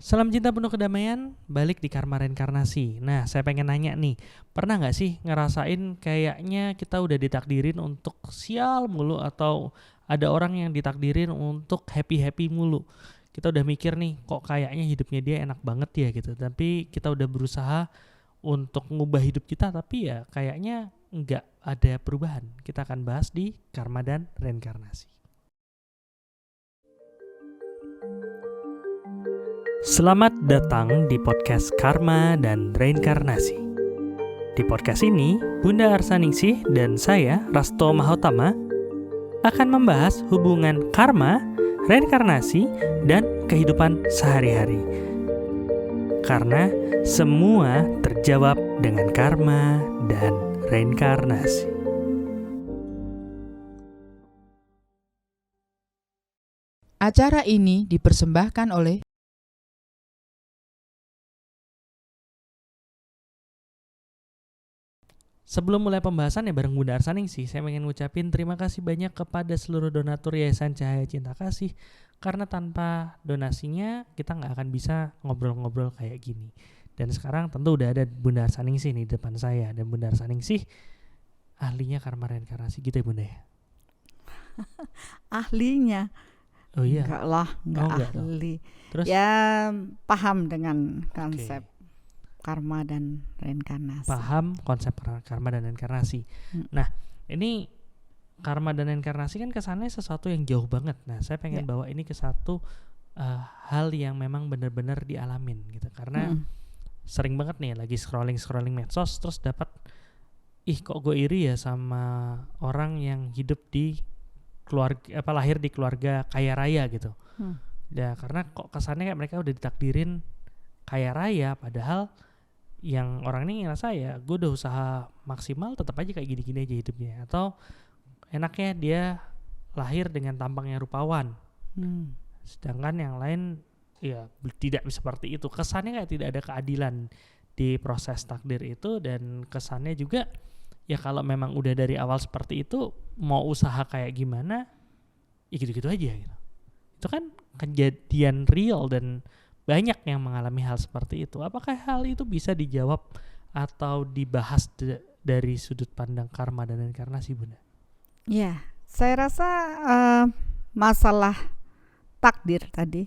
Salam cinta penuh kedamaian, balik di Karma Reinkarnasi. Nah, saya pengen nanya nih, pernah gak sih ngerasain kayaknya kita udah ditakdirin untuk sial mulu, atau ada orang yang ditakdirin untuk happy-happy mulu. Kita udah mikir nih, kok kayaknya hidupnya dia enak banget ya gitu. Tapi kita udah berusaha untuk ngubah hidup kita, tapi ya kayaknya nggak ada perubahan. Kita akan bahas di Karma dan Reinkarnasi. Selamat datang di podcast Karma dan Reinkarnasi. Di podcast ini, Bunda Arsaningsih dan saya, Rasto Mahotama, akan membahas hubungan karma, reinkarnasi, dan kehidupan sehari-hari. Karena semua terjawab dengan karma dan reinkarnasi. Acara ini dipersembahkan oleh Sebelum mulai pembahasan ya bareng Bunda Arsaningsih, saya ingin ngucapin terima kasih banyak kepada seluruh donatur Yayasan Cahaya Cinta Kasih. Karena tanpa donasinya kita nggak akan bisa ngobrol-ngobrol kayak gini. Dan sekarang tentu udah ada Bunda Arsaningsih nih di depan saya. Dan Bunda Arsaningsih ahlinya karma reinkarnasi gitu ya Bunda ya? ahlinya. Oh iya? Enggak lah, enggak ahli. Terus? Ya paham dengan konsep karma dan reinkarnasi. Paham konsep karma dan reinkarnasi. Nah, ini karma dan reinkarnasi kan kesannya sesuatu yang jauh banget. Nah, saya pengen bawa ini ke satu hal yang memang benar-benar dialamin gitu. Karena sering banget nih lagi scrolling medsos terus dapat kok gue iri ya sama orang yang hidup di keluarga lahir di keluarga kaya raya gitu. Ya karena kok kesannya kayak mereka udah ditakdirin kaya raya, padahal yang orang ini ngerasa ya gue udah usaha maksimal tetap aja kayak gini-gini aja hidupnya. Atau enaknya dia lahir dengan tampang yang rupawan, sedangkan yang lain ya tidak seperti itu. Kesannya kayak tidak ada keadilan di proses takdir itu. Dan kesannya juga ya kalau memang udah dari awal seperti itu, mau usaha kayak gimana ya gitu-gitu aja gitu. Itu kan kejadian real dan banyak yang mengalami hal seperti itu. Apakah hal itu bisa dijawab atau dibahas dari sudut pandang karma dan reinkarnasi, Bunda? Ya, saya rasa masalah takdir tadi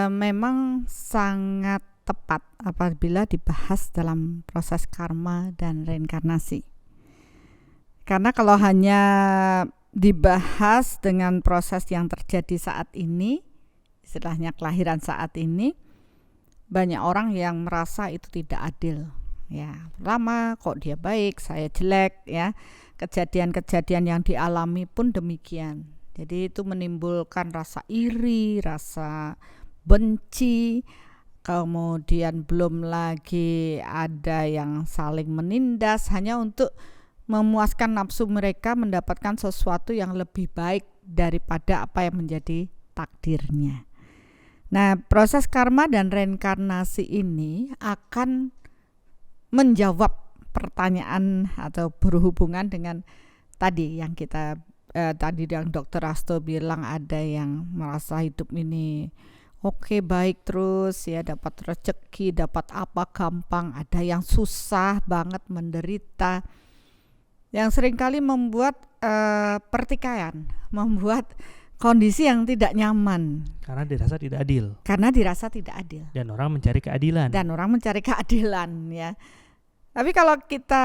memang sangat tepat apabila dibahas dalam proses karma dan reinkarnasi. Karena kalau hanya dibahas dengan proses yang terjadi saat ini, istilahnya kelahiran saat ini, banyak orang yang merasa itu tidak adil. Ya, pertama kok dia baik, saya jelek ya. Kejadian-kejadian yang dialami pun demikian. Jadi itu menimbulkan rasa iri, rasa benci, kemudian belum lagi ada yang saling menindas hanya untuk memuaskan nafsu mereka mendapatkan sesuatu yang lebih baik daripada apa yang menjadi takdirnya. Nah, proses karma dan reinkarnasi ini akan menjawab pertanyaan atau berhubungan dengan tadi yang kita tadi yang Dr. Rasto bilang, ada yang merasa hidup ini oke, baik terus ya, dapat rezeki, dapat apa gampang, ada yang susah banget, menderita, yang seringkali membuat pertikaian, membuat kondisi yang tidak nyaman. Karena dirasa tidak adil. Dan orang mencari keadilan. Ya. Tapi kalau kita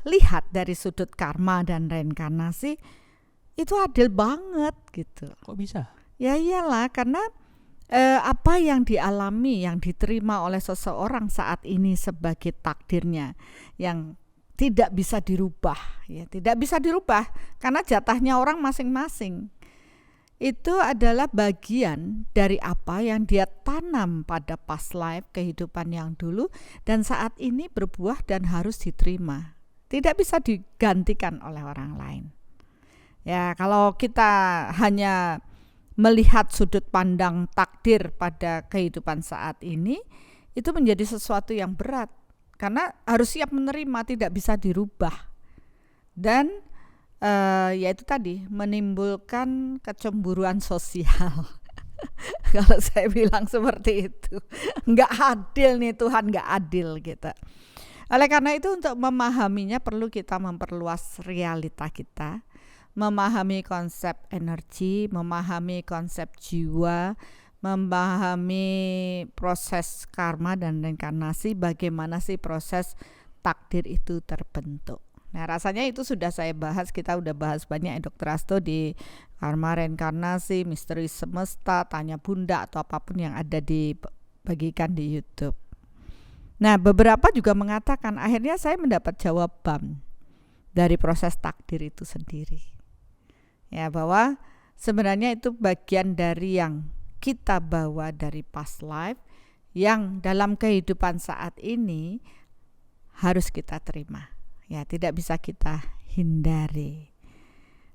lihat dari sudut karma dan reinkarnasi, itu adil banget gitu. Kok bisa? Ya iyalah, karena apa yang dialami, yang diterima oleh seseorang saat ini sebagai takdirnya yang tidak bisa dirubah, ya tidak bisa dirubah karena jatahnya orang masing-masing. Itu adalah bagian dari apa yang dia tanam pada past life, kehidupan yang dulu, dan saat ini berbuah dan harus diterima. Tidak bisa digantikan oleh orang lain. Ya, kalau kita hanya melihat sudut pandang takdir pada kehidupan saat ini, itu menjadi sesuatu yang berat. Karena harus siap menerima, tidak bisa dirubah. Dan yaitu tadi menimbulkan kecemburuan sosial. kalau saya bilang seperti itu. Nggak adil nih Tuhan, nggak adil gitu. Oleh karena itu untuk memahaminya perlu kita memperluas realita kita, memahami konsep energi, memahami konsep jiwa, memahami proses karma dan reinkarnasi, bagaimana sih proses takdir itu terbentuk. Nah, rasanya itu sudah saya bahas, kita udah bahas banyak ya Dr. Hasto di karma, reinkarnasi, misteri semesta, tanya bunda atau apapun yang ada dibagikan di YouTube. Nah, beberapa juga mengatakan akhirnya saya mendapat jawaban dari proses takdir itu sendiri. Ya, bahwa sebenarnya itu bagian dari yang kita bawa dari past life yang dalam kehidupan saat ini harus kita terima. Ya, tidak bisa kita hindari.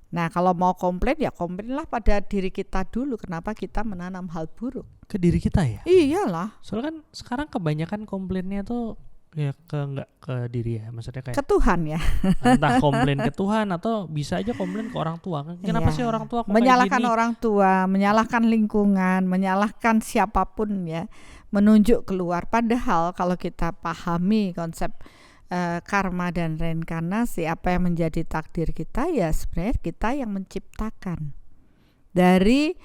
Nah, kalau mau komplain ya komplainlah pada diri kita dulu, kenapa kita menanam hal buruk ke diri kita ya? Iyalah. Soalnya kan sekarang kebanyakan komplainnya tuh ya nggak ke diri ya, maksudnya kayak ke Tuhan ya. Entah komplain ke Tuhan atau bisa aja komplain ke orang tua. Kenapa sih orang tua kok menyalahkan kayak gini? orang tua, menyalahkan lingkungan, menyalahkan siapapun ya, menunjuk keluar. Padahal kalau kita pahami konsep karma dan reinkarnasi, apa yang menjadi takdir kita ya sebenarnya kita yang menciptakan. Dari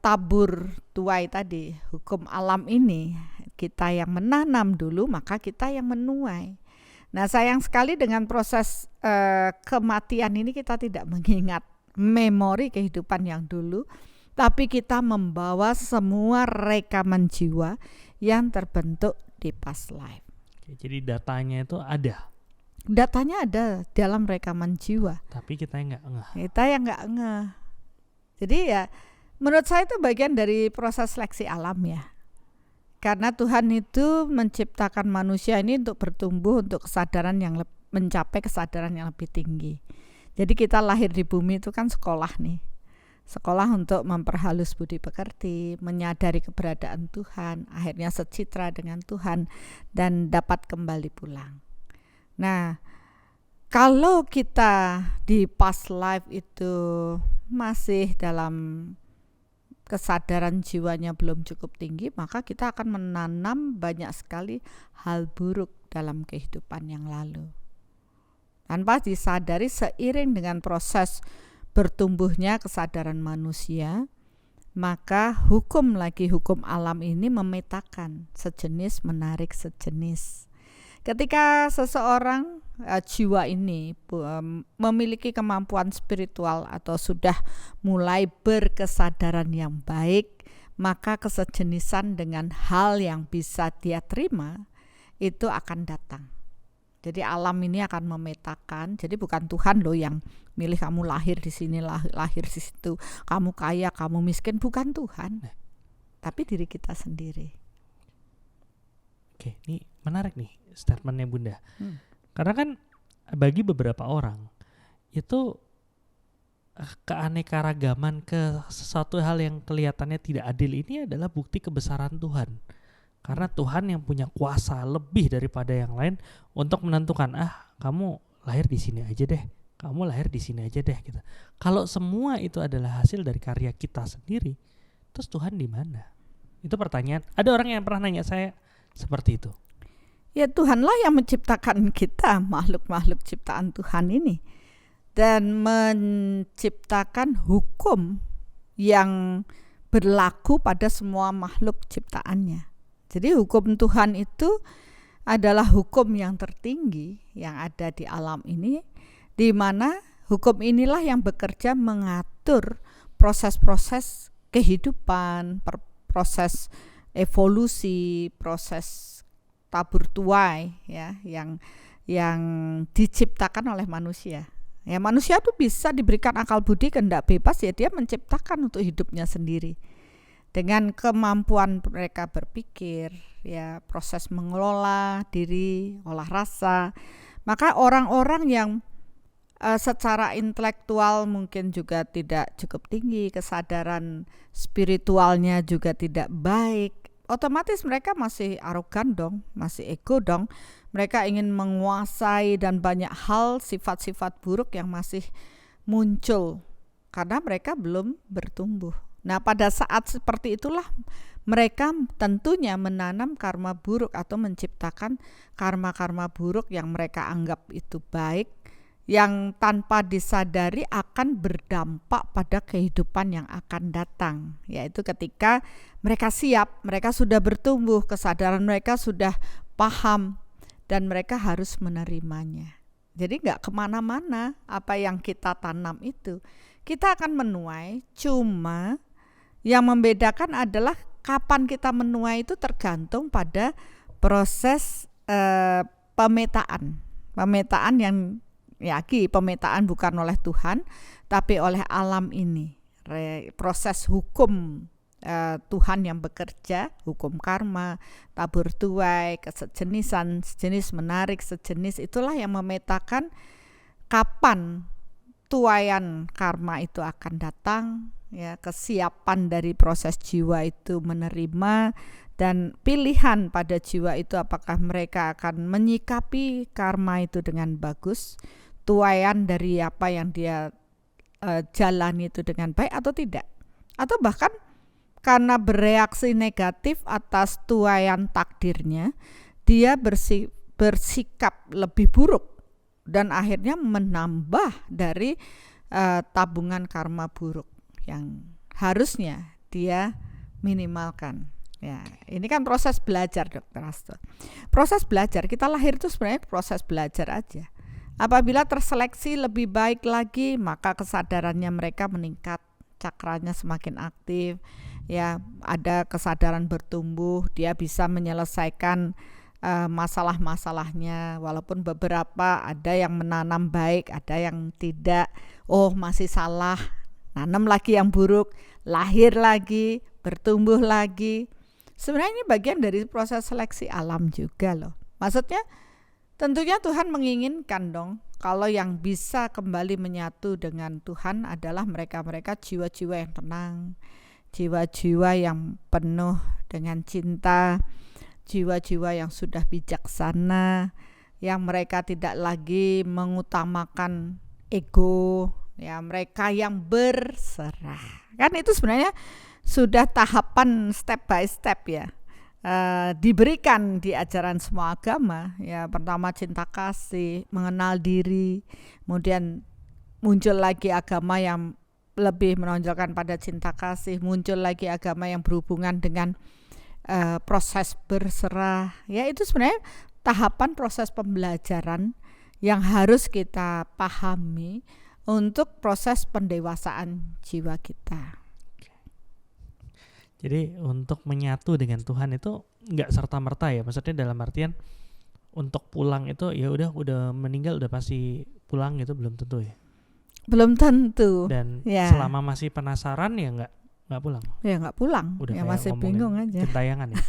tabur tuai tadi, hukum alam ini kita yang menanam dulu, maka kita yang menuai. Nah, sayang sekali dengan proses kematian ini kita tidak mengingat memori kehidupan yang dulu, tapi kita membawa semua rekaman jiwa yang terbentuk di past life. Jadi datanya itu ada. Datanya ada dalam rekaman jiwa. Tapi kita yang nggak ngeh. Kita yang nggak ngeh. Jadi ya menurut saya itu bagian dari proses seleksi alam ya. Karena Tuhan itu menciptakan manusia ini untuk bertumbuh, untuk kesadaran yang mencapai kesadaran yang lebih tinggi. Jadi kita lahir di bumi itu kan sekolah nih. Sekolah untuk memperhalus budi pekerti, menyadari keberadaan Tuhan, akhirnya secitra dengan Tuhan dan dapat kembali pulang. Nah, kalau kita di past life itu masih dalam kesadaran jiwanya belum cukup tinggi, maka kita akan menanam banyak sekali hal buruk dalam kehidupan yang lalu. Tanpa disadari seiring dengan proses bertumbuhnya kesadaran manusia, maka hukum alam ini memetakan sejenis menarik sejenis. Ketika seseorang jiwa ini memiliki kemampuan spiritual atau sudah mulai berkesadaran yang baik, maka kesejenisan dengan hal yang bisa dia terima itu akan datang. Jadi alam ini akan memetakan. Jadi bukan Tuhan loh yang milih kamu lahir di sini, lahir di situ, kamu kaya, kamu miskin, bukan Tuhan. Tapi diri kita sendiri. Oke, ini menarik nih statementnya Bunda. Karena kan bagi beberapa orang itu keanekaragaman ke sesuatu hal yang kelihatannya tidak adil ini adalah bukti kebesaran Tuhan. Karena Tuhan yang punya kuasa lebih daripada yang lain untuk menentukan, kamu lahir di sini aja deh, kamu lahir di sini aja deh gitu. Kalau semua itu adalah hasil dari karya kita sendiri, terus Tuhan di mana? Itu pertanyaan. Ada orang yang pernah nanya saya seperti itu. Ya Tuhanlah yang menciptakan kita, makhluk-makhluk ciptaan Tuhan ini, dan menciptakan hukum yang berlaku pada semua makhluk ciptaannya. Jadi hukum Tuhan itu adalah hukum yang tertinggi yang ada di alam ini, di mana hukum inilah yang bekerja mengatur proses-proses kehidupan, proses evolusi, proses tabur tuai ya, yang diciptakan oleh manusia. Ya, manusia itu bisa diberikan akal budi, kehendak bebas, ya dia menciptakan untuk hidupnya sendiri. Dengan kemampuan mereka berpikir, ya proses mengelola diri, olah rasa. Maka orang-orang yang secara intelektual mungkin juga tidak cukup tinggi, kesadaran spiritualnya juga tidak baik, otomatis mereka masih arogan dong, masih ego dong. Mereka ingin menguasai dan banyak hal, sifat-sifat buruk yang masih muncul karena mereka belum bertumbuh. Nah, pada saat seperti itulah mereka tentunya menanam karma buruk atau menciptakan karma-karma buruk yang mereka anggap itu baik, yang tanpa disadari akan berdampak pada kehidupan yang akan datang, yaitu ketika mereka siap, mereka sudah bertumbuh, kesadaran mereka sudah paham, dan mereka harus menerimanya. Jadi nggak kemana-mana apa yang kita tanam itu, kita akan menuai. Cuma yang membedakan adalah kapan kita menuai itu tergantung pada proses pemetaan yang pemetaan bukan oleh Tuhan tapi oleh alam ini, proses hukum Tuhan yang bekerja, hukum karma, tabur tuai, kesejenisan, sejenis menarik sejenis, itulah yang memetakan kapan tuaian karma itu akan datang, ya, kesiapan dari proses jiwa itu menerima, dan pilihan pada jiwa itu apakah mereka akan menyikapi karma itu dengan bagus, tuaian dari apa yang dia jalani itu dengan baik atau tidak, atau bahkan karena bereaksi negatif atas tuaian takdirnya, dia bersikap lebih buruk dan akhirnya menambah dari tabungan karma buruk yang harusnya dia minimalkan. Ya, ini kan proses belajar, Dr. Hasto. Proses belajar, kita lahir itu sebenarnya proses belajar aja. Apabila terseleksi lebih baik lagi, maka kesadarannya mereka meningkat, cakranya semakin aktif, ya, ada kesadaran bertumbuh, dia bisa menyelesaikan masalah-masalahnya, walaupun beberapa ada yang menanam baik, ada yang tidak, masih salah, nanam lagi yang buruk, lahir lagi, bertumbuh lagi. Sebenarnya ini bagian dari proses seleksi alam juga loh. Maksudnya tentunya Tuhan menginginkan dong kalau yang bisa kembali menyatu dengan Tuhan adalah mereka-mereka jiwa-jiwa yang tenang, jiwa-jiwa yang penuh dengan cinta, jiwa-jiwa yang sudah bijaksana, yang mereka tidak lagi mengutamakan ego, ya, mereka yang berserah. Kan itu sebenarnya sudah tahapan step by step, ya, diberikan di ajaran semua agama, ya. Pertama cinta kasih, mengenal diri, kemudian muncul lagi agama yang lebih menonjolkan pada cinta kasih, muncul lagi agama yang berhubungan dengan proses berserah, ya. Itu sebenarnya tahapan proses pembelajaran yang harus kita pahami untuk proses pendewasaan jiwa kita. Jadi untuk menyatu dengan Tuhan itu nggak serta-merta, ya. Maksudnya dalam artian untuk pulang itu ya udah meninggal udah pasti pulang, itu belum tentu, ya. Belum tentu. Dan ya, selama masih penasaran ya nggak pulang. Ya nggak pulang. Udah ya masih bingung aja. Gentayangan, ya.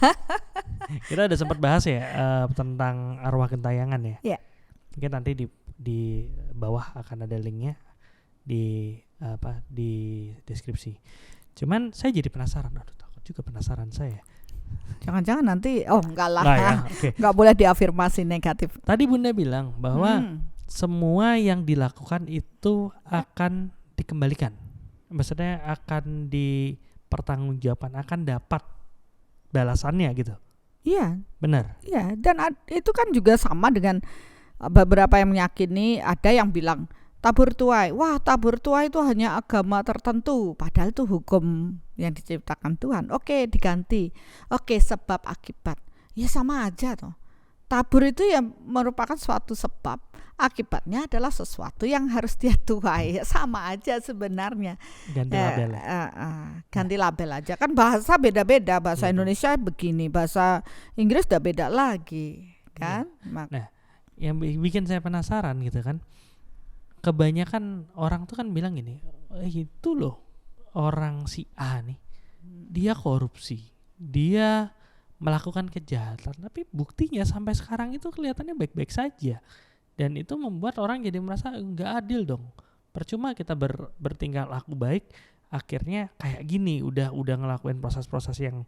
Kita udah sempat bahas ya tentang arwah gentayangan, ya. Ya. Mungkin nanti di bawah akan ada linknya di deskripsi. Cuman saya jadi penasaran, takut juga penasaran saya. Jangan-jangan nanti enggak lah, ya, okay. Enggak boleh diafirmasi negatif. Tadi Bunda bilang bahwa semua yang dilakukan itu akan dikembalikan. Maksudnya akan dipertanggungjawabkan, akan dapat balasannya gitu. Iya. Benar. Iya, dan itu kan juga sama dengan beberapa yang meyakini, ada yang bilang tabur tuai, wah tabur tuai itu hanya agama tertentu, padahal itu hukum yang diciptakan Tuhan. Oke, diganti. Oke, sebab akibat. Ya sama aja toh. Tabur itu ya merupakan suatu sebab, akibatnya adalah sesuatu yang harus dia tuai. Ya, sama aja sebenarnya. Ganti label. Ganti label aja. Kan bahasa beda-beda, bahasa Indonesia begini, bahasa Inggris udah beda lagi, kan? Nah, yang bikin saya penasaran gitu kan, kebanyakan orang tuh kan bilang gini, itu loh orang si A nih, dia korupsi, dia melakukan kejahatan, tapi buktinya sampai sekarang itu kelihatannya baik-baik saja, dan itu membuat orang jadi merasa nggak adil dong. Percuma kita bertingkah laku baik, akhirnya kayak gini, udah ngelakuin proses-proses yang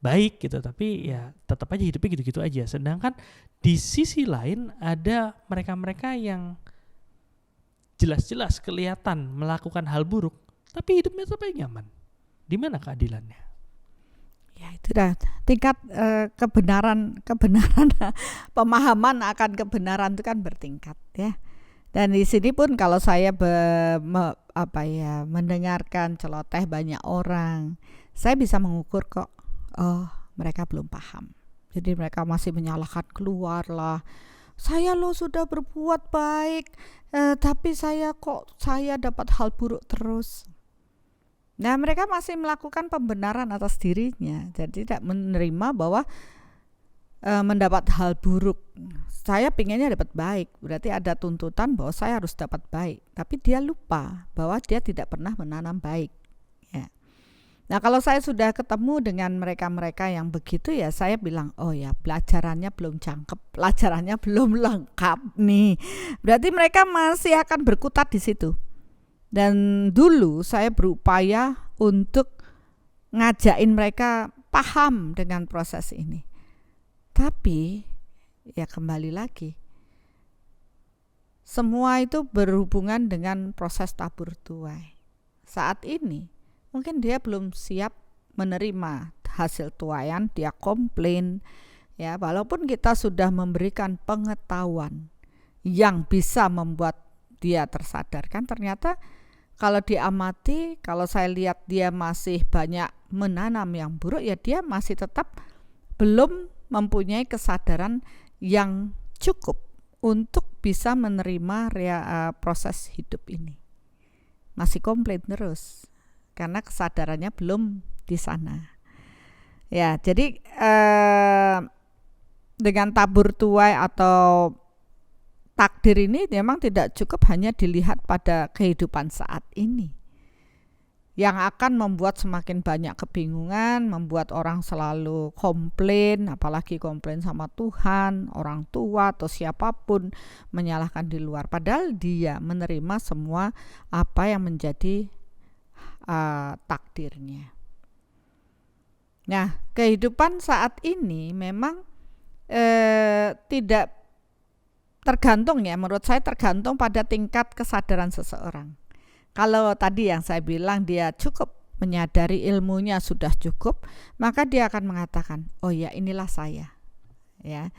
baik gitu, tapi ya tetap aja hidupnya gitu-gitu aja. Sedangkan di sisi lain ada mereka-mereka yang jelas-jelas kelihatan melakukan hal buruk, tapi hidupnya tetap nyaman. Di mana keadilannya? Ya itu dah tingkat kebenaran pemahaman akan kebenaran itu kan bertingkat ya. Dan di sini pun kalau saya mendengarkan celoteh banyak orang, saya bisa mengukur kok, oh mereka belum paham. Jadi mereka masih menyalahkan keluar lah. Saya loh sudah berbuat baik, tapi saya dapat hal buruk terus. Nah mereka masih melakukan pembenaran atas dirinya, jadi tidak menerima bahwa mendapat hal buruk. Saya pinginnya dapat baik, berarti ada tuntutan bahwa saya harus dapat baik, tapi dia lupa bahwa dia tidak pernah menanam baik ya. Nah kalau saya sudah ketemu dengan mereka-mereka yang begitu ya, saya bilang oh ya pelajarannya belum cangkep, pelajarannya belum lengkap nih, berarti mereka masih akan berkutat di situ. Dan dulu saya berupaya untuk ngajakin mereka paham dengan proses ini. Tapi ya kembali lagi, semua itu berhubungan dengan proses tabur tuai. Saat ini mungkin dia belum siap menerima hasil tuaian, dia komplain. Ya, walaupun kita sudah memberikan pengetahuan yang bisa membuat dia tersadarkan, ternyata kalau diamati, kalau saya lihat dia masih banyak menanam yang buruk, ya dia masih tetap belum mempunyai kesadaran yang cukup untuk bisa menerima proses hidup ini. Masih komplain terus karena kesadarannya belum di sana. Ya, jadi dengan tabur tuai atau takdir ini memang tidak cukup hanya dilihat pada kehidupan saat ini, yang akan membuat semakin banyak kebingungan, membuat orang selalu komplain, apalagi komplain sama Tuhan, orang tua atau siapapun, menyalahkan di luar, padahal dia menerima semua apa yang menjadi takdirnya. Nah, kehidupan saat ini memang tidak tergantung ya, menurut saya tergantung pada tingkat kesadaran seseorang. Kalau tadi yang saya bilang dia cukup menyadari ilmunya sudah cukup, maka dia akan mengatakan, oh ya inilah saya. Ya,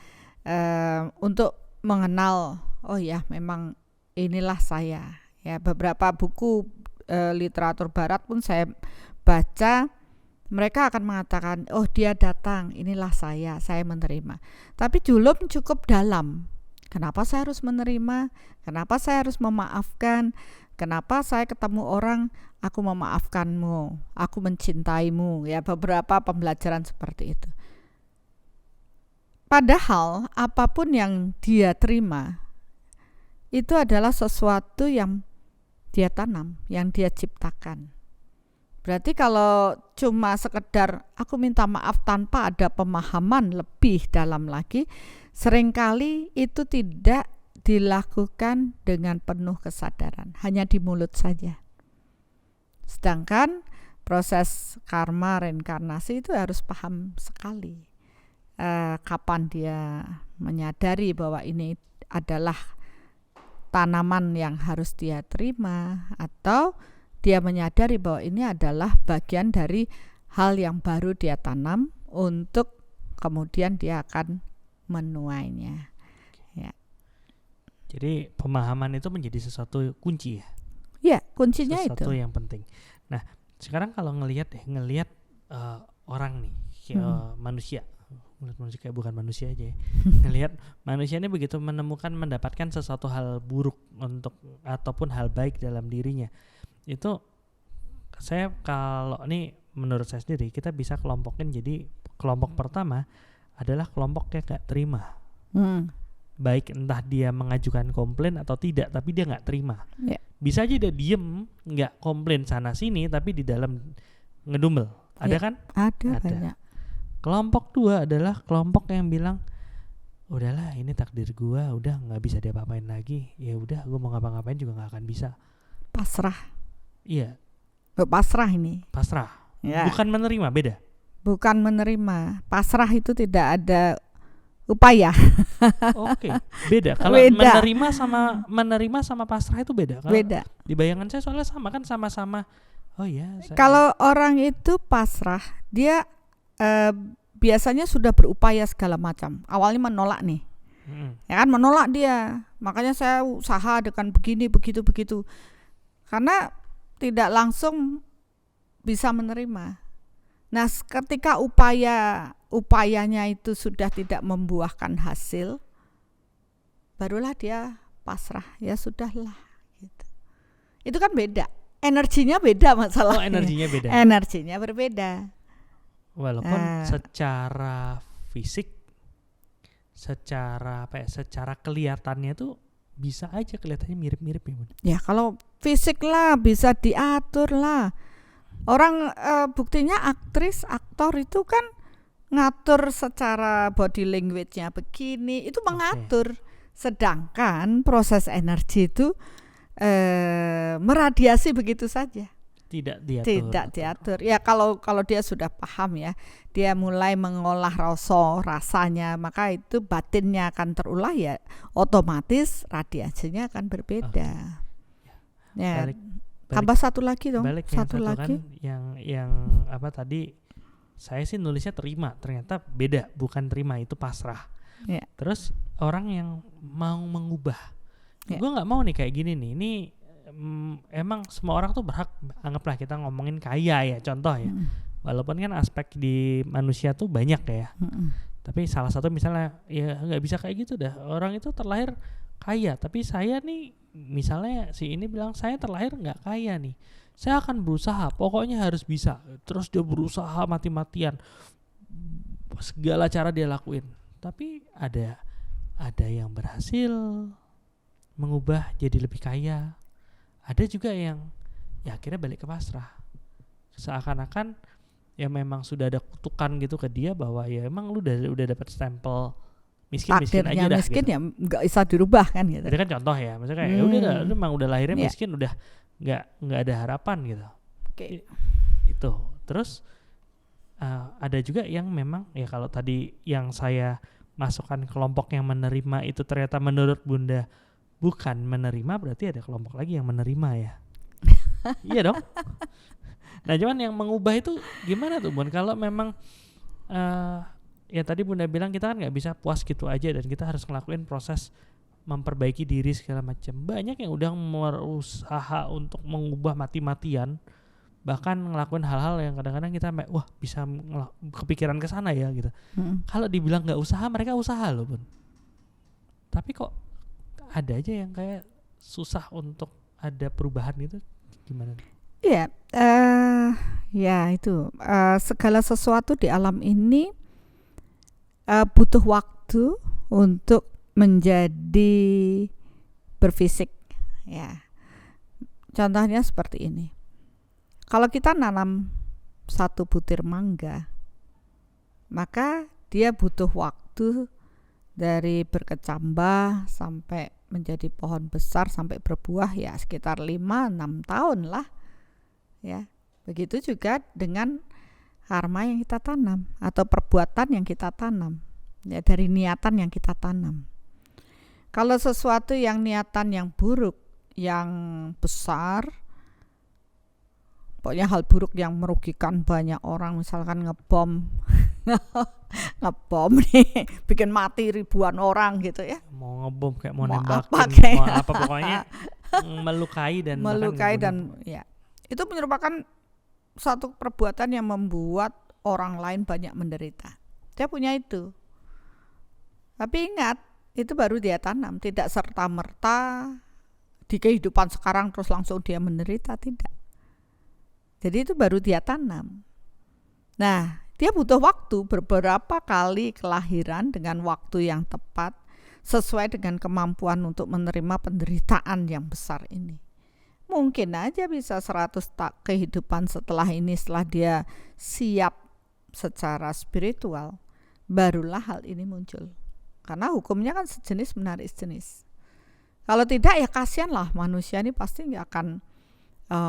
untuk mengenal, oh ya memang inilah saya. Ya, beberapa buku literatur Barat pun saya baca, mereka akan mengatakan, oh dia datang, inilah saya menerima. Tapi belum cukup dalam. Kenapa saya harus menerima? Kenapa saya harus memaafkan? Kenapa saya ketemu orang, aku memaafkanmu, aku mencintaimu, ya beberapa pembelajaran seperti itu. Padahal apapun yang dia terima, itu adalah sesuatu yang dia tanam, yang dia ciptakan. Berarti kalau cuma sekedar aku minta maaf tanpa ada pemahaman lebih dalam lagi, seringkali itu tidak dilakukan dengan penuh kesadaran, hanya di mulut saja. Sedangkan proses karma reinkarnasi itu harus paham sekali. Kapan dia menyadari bahwa ini adalah tanaman yang harus dia terima, atau dia menyadari bahwa ini adalah bagian dari hal yang baru dia tanam untuk kemudian dia akan menuainya. Ya. Jadi pemahaman itu menjadi sesuatu kunci ya. Ya, kuncinya sesuatu itu yang penting. Nah, sekarang kalau ngelihat orang nih, manusia kayak bukan manusia aja ya. Ngelihat manusia ini begitu mendapatkan sesuatu hal buruk ataupun hal baik dalam dirinya. Itu saya kalau ini menurut saya sendiri kita bisa kelompokin jadi kelompok pertama adalah kelompok yang gak terima. Baik entah dia mengajukan komplain atau tidak, tapi dia gak terima. Bisa aja dia diem gak komplain sana sini tapi di dalam ngedumel. Ada kan? Ada banyak. Kelompok 2 adalah kelompok yang bilang udahlah ini takdir gua, udah gak bisa diapa-apain lagi. Ya udah gua mau ngapa-ngapain juga gak akan bisa. Pasrah. Iya. Pasrah ini. Pasrah. Ya. Bukan menerima, beda. Bukan menerima. Pasrah itu tidak ada upaya. Oke, beda. Kalau menerima sama pasrah itu beda. Kalau beda. Di bayangan saya soalnya sama kan, sama-sama Oh ya. Kalau orang itu pasrah, dia biasanya sudah berupaya segala macam. Awalnya menolak nih, ya kan, menolak dia. Makanya saya usaha dengan begini, begitu. Karena tidak langsung bisa menerima. Nah, ketika upayanya itu sudah tidak membuahkan hasil, barulah dia pasrah. Ya sudahlah. Gitu. Itu kan beda. Energinya beda masalahnya. Oh, energinya beda. Energinya berbeda. Walaupun secara fisik, secara kelihatannya tuh bisa aja kelihatannya mirip-mirip ya, Bun. Ya kalau fisik lah bisa diatur lah. Orang buktinya aktor itu kan ngatur secara body language-nya begini, itu mengatur. Sedangkan proses energi itu meradiasi begitu saja. Tidak diatur. Ya kalau dia sudah paham ya, dia mulai mengolah rasanya, maka itu batinnya akan terulah ya, otomatis radiasinya akan berbeda. Ya. Tambah satu lagi dong. Satu lagi kan yang apa tadi saya sih nulisnya terima, ternyata beda, bukan terima, itu pasrah. Ya. Terus orang yang mau mengubah, gue nggak mau nih kayak gini nih, ini emang semua orang tuh berhak, anggaplah kita ngomongin kaya ya, contoh ya, walaupun kan aspek di manusia tuh banyak ya, tapi salah satu misalnya ya nggak bisa kayak gitu dah, orang itu terlahir kaya, tapi saya nih misalnya si ini bilang saya terlahir nggak kaya nih, saya akan berusaha, pokoknya harus bisa, terus dia berusaha mati-matian, segala cara dia lakuin, tapi ada yang berhasil mengubah jadi lebih kaya. Ada juga yang ya akhirnya balik ke pasrah. Seakan-akan ya memang sudah ada kutukan gitu ke dia bahwa ya emang lu udah dapat stempel miskin aja dah. Miskin gitu. Ya nggak bisa dirubah kan gitu. Itu kan contoh ya. Maksudnya kayak ya udah lu emang udah lahirnya miskin, udah nggak ada harapan gitu. Itu. Terus ada juga yang memang ya kalau tadi yang saya masukkan kelompok yang menerima itu ternyata menurut Bunda bukan menerima, berarti ada kelompok lagi yang menerima ya. Iya dong. Nah cuman yang mengubah itu gimana tuh Bun? Kalau memang ya tadi Bunda bilang kita kan gak bisa puas gitu aja, dan kita harus ngelakuin proses memperbaiki diri segala macam. Banyak yang udah berusaha untuk mengubah mati-matian, bahkan ngelakuin hal-hal yang kadang-kadang kita wah bisa kepikiran ke sana ya gitu. Kalau dibilang gak usaha, mereka usaha loh Bun. Tapi kok ada aja yang kayak susah untuk ada perubahan itu, gimana? Iya, ya itu segala sesuatu di alam ini butuh waktu untuk menjadi berfisik. Ya, contohnya seperti ini. Kalau kita nanam satu butir mangga, maka dia butuh waktu dari berkecambah sampai menjadi pohon besar sampai berbuah ya sekitar 5-6 tahun lah ya. Begitu juga dengan karma yang kita tanam atau perbuatan yang kita tanam ya, dari niatan yang kita tanam. Kalau sesuatu yang niatan yang buruk, yang besar, pokoknya hal buruk yang merugikan banyak orang, misalkan ngebom nih, bikin mati ribuan orang gitu ya. Mau ngebom kayak mau nembakin, mau apa pokoknya melukai dan ya. Itu merupakan suatu perbuatan yang membuat orang lain banyak menderita. Dia punya itu. Tapi ingat, itu baru dia tanam, tidak serta-merta di kehidupan sekarang terus langsung dia menderita, tidak. Jadi itu baru dia tanam. Nah, dia butuh waktu, beberapa kali kelahiran dengan waktu yang tepat, sesuai dengan kemampuan untuk menerima penderitaan yang besar ini. Mungkin aja bisa 100 kehidupan setelah ini, setelah dia siap secara spiritual, barulah hal ini muncul. Karena hukumnya kan sejenis menarik sejenis. Kalau tidak ya kasihan lah, manusia ini pasti nggak akan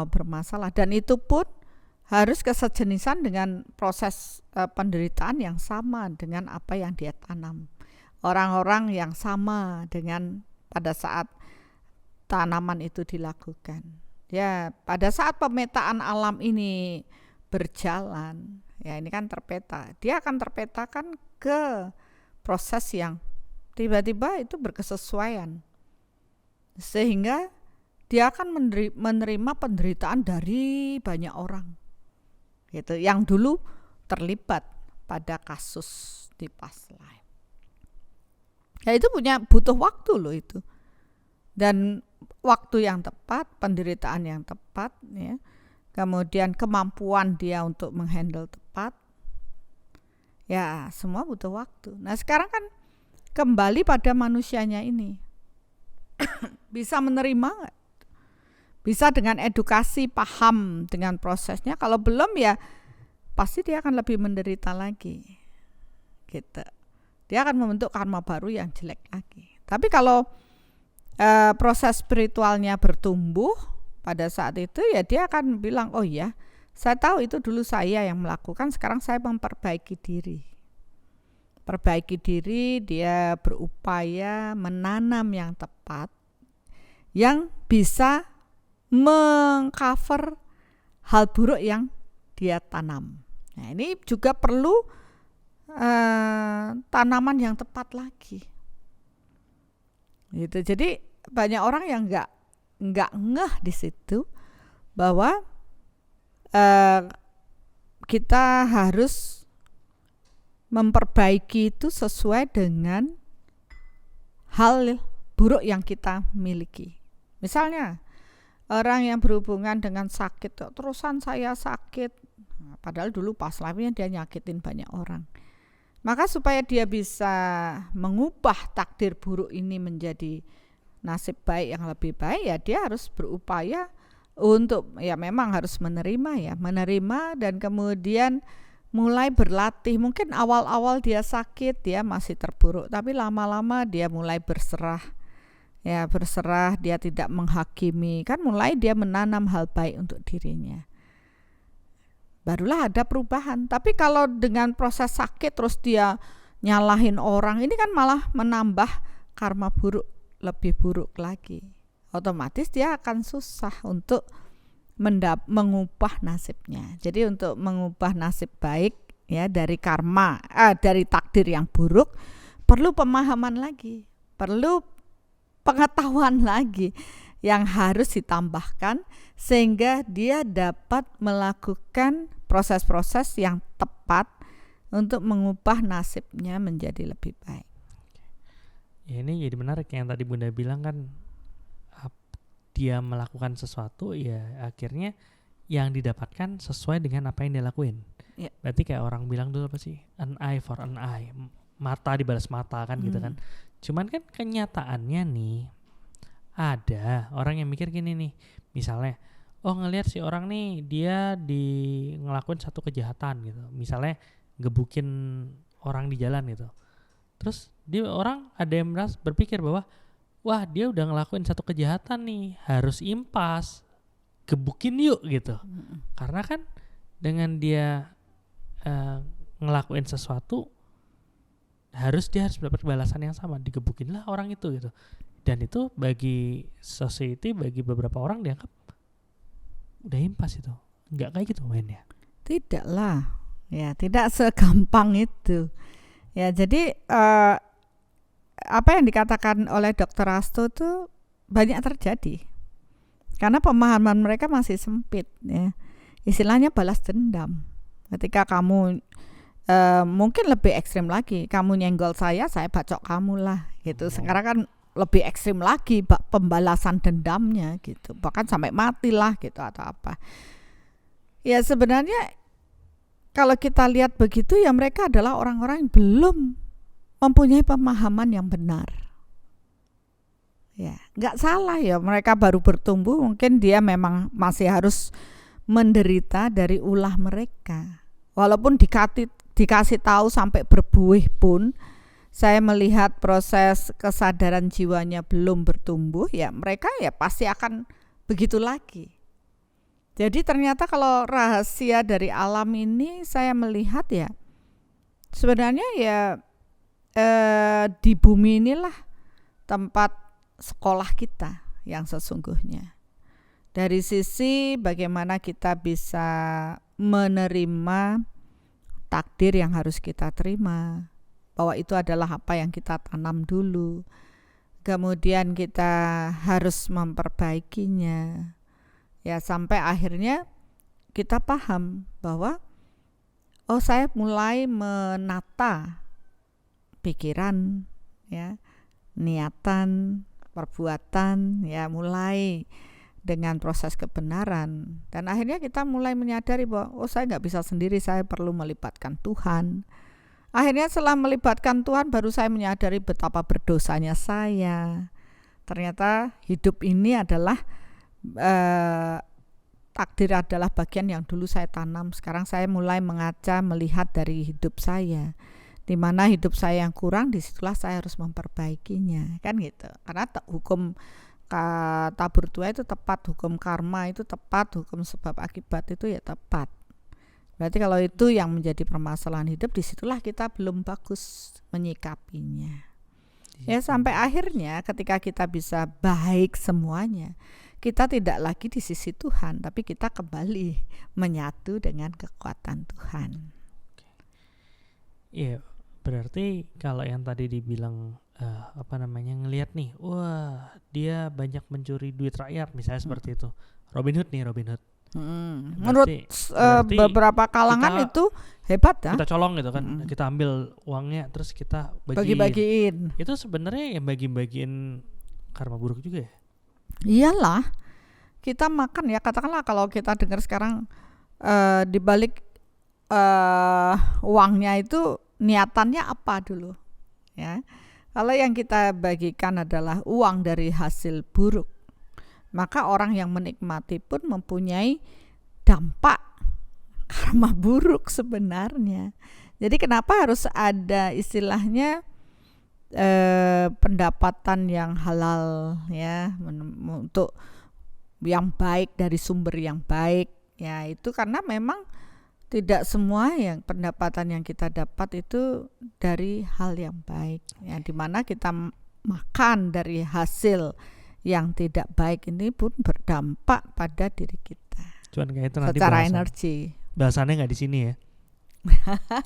bermasalah, dan itu pun harus kesejenisan dengan proses penderitaan yang sama dengan apa yang dia tanam. Orang-orang yang sama dengan pada saat tanaman itu dilakukan. Ya, pada saat pemetaan alam ini berjalan, ya ini kan terpeta. Dia akan terpetakan ke proses yang tiba-tiba itu berkesesuaian. Sehingga dia akan menerima penderitaan dari banyak orang. Gitu, yang dulu terlibat pada kasus di past life. Ya itu butuh waktu loh itu. Dan waktu yang tepat, penderitaan yang tepat, ya. Kemudian kemampuan dia untuk menghandle tepat. Ya, semua butuh waktu. Nah, sekarang kan kembali pada manusianya ini. Bisa menerima enggak? Bisa dengan edukasi, paham dengan prosesnya. Kalau belum ya pasti dia akan lebih menderita lagi. Gitu. Dia akan membentuk karma baru yang jelek lagi. Tapi kalau proses spiritualnya bertumbuh pada saat itu, ya dia akan bilang, oh ya, saya tahu itu dulu saya yang melakukan, sekarang saya memperbaiki diri. Perbaiki diri, dia berupaya menanam yang tepat, yang bisa mengcover hal buruk yang dia tanam. Nah, ini juga perlu tanaman yang tepat lagi. Gitu. Jadi banyak orang yang nggak ngeh di situ bahwa kita harus memperbaiki itu sesuai dengan hal buruk yang kita miliki. Misalnya orang yang berhubungan dengan sakit, terusan saya sakit, padahal dulu pas life-nya dia nyakitin banyak orang. Maka supaya dia bisa mengubah takdir buruk ini menjadi nasib baik yang lebih baik, ya dia harus berupaya untuk, ya memang harus menerima dan kemudian mulai berlatih. Mungkin awal-awal dia sakit, dia masih terpuruk, tapi lama-lama dia mulai berserah. Ya, berserah, dia tidak menghakimi, kan mulai dia menanam hal baik untuk dirinya. Barulah ada perubahan. Tapi kalau dengan proses sakit terus dia nyalahin orang, ini kan malah menambah karma buruk, lebih buruk lagi. Otomatis dia akan susah untuk mengubah nasibnya. Jadi untuk mengubah nasib baik, ya, dari karma, dari takdir yang buruk, perlu pemahaman lagi, perlu pengetahuan lagi yang harus ditambahkan sehingga dia dapat melakukan proses-proses yang tepat untuk mengubah nasibnya menjadi lebih baik. Ya, ini jadi menarik yang tadi Bunda bilang kan, dia melakukan sesuatu, ya akhirnya yang didapatkan sesuai dengan apa yang dia lakuin. Ya. Berarti kayak orang bilang dulu apa sih, an eye for an eye, mata dibalas mata kan gitu kan. Cuman kan kenyataannya nih, ada orang yang mikir gini nih, misalnya, oh ngelihat si orang nih dia ngelakuin satu kejahatan gitu, misalnya gebukin orang di jalan gitu, terus orang ada yang berpikir bahwa wah dia udah ngelakuin satu kejahatan nih, harus impas, gebukin yuk gitu. Karena kan dengan dia ngelakuin sesuatu, dia harus dapat balasan yang sama, digebukin lah orang itu gitu. Dan itu bagi society, bagi beberapa orang dianggap udah impas itu. Enggak kayak gitu mainnya. Tidak lah, ya tidak segampang itu. Ya jadi apa yang dikatakan oleh Dr. Hasto itu banyak terjadi karena pemahaman mereka masih sempit, ya. Istilahnya balas dendam. Ketika kamu mungkin lebih ekstrim lagi, kamu nyenggol saya bacok kamu lah gitu. Sekarang kan lebih ekstrim lagi pembalasan dendamnya gitu, bahkan sampai mati lah gitu atau apa. Ya sebenarnya kalau kita lihat begitu, ya mereka adalah orang-orang yang belum mempunyai pemahaman yang benar. Ya, nggak salah ya, mereka baru bertumbuh, mungkin dia memang masih harus menderita dari ulah mereka. Walaupun dikasih tahu sampai berbuih pun, saya melihat proses kesadaran jiwanya belum bertumbuh, ya mereka ya pasti akan begitu lagi. Jadi ternyata kalau rahasia dari alam ini saya melihat ya sebenarnya ya di bumi inilah tempat sekolah kita yang sesungguhnya. Dari sisi bagaimana kita bisa menerima takdir yang harus kita terima, bahwa itu adalah apa yang kita tanam dulu, kemudian kita harus memperbaikinya, ya sampai akhirnya kita paham bahwa oh, saya mulai menata pikiran, ya, niatan, perbuatan, ya, mulai dengan proses kebenaran. Dan akhirnya kita mulai menyadari bahwa oh, saya nggak bisa sendiri, saya perlu melibatkan Tuhan. Akhirnya setelah melibatkan Tuhan baru saya menyadari betapa berdosanya saya. Ternyata hidup ini adalah takdir adalah bagian yang dulu saya tanam. Sekarang saya mulai mengaca, melihat dari hidup saya, di mana hidup saya yang kurang, disitulah saya harus memperbaikinya, kan gitu. Karena hukum tabur tuai itu tepat, hukum karma itu tepat, hukum sebab akibat itu ya tepat. Berarti kalau itu yang menjadi permasalahan hidup, disitulah kita belum bagus menyikapinya. Ya sampai akhirnya ketika kita bisa baik semuanya, kita tidak lagi di sisi Tuhan, tapi kita kembali menyatu dengan kekuatan Tuhan. Iya, berarti kalau yang tadi dibilang ngelihat nih, wah dia banyak mencuri duit rakyat, misalnya seperti itu. Robin Hood nih, Robin Hood. Menurut beberapa kalangan itu hebat ya. Kita colong gitu kan, kita ambil uangnya terus kita bagi-bagiin. Itu sebenarnya yang bagi-bagiin karma buruk juga ya. Iyalah, kita makan ya, katakanlah kalau kita dengar sekarang di balik uangnya itu niatannya apa dulu, ya. Kalau yang kita bagikan adalah uang dari hasil buruk, maka orang yang menikmati pun mempunyai dampak karma buruk sebenarnya. Jadi kenapa harus ada istilahnya pendapatan yang halal, ya, untuk yang baik dari sumber yang baik, ya, itu karena memang tidak semua yang pendapatan yang kita dapat itu dari hal yang baik, ya, dimana kita makan dari hasil yang tidak baik ini pun berdampak pada diri kita. Cuman kayak itu nanti secara energi. Bahasannya nggak di sini ya.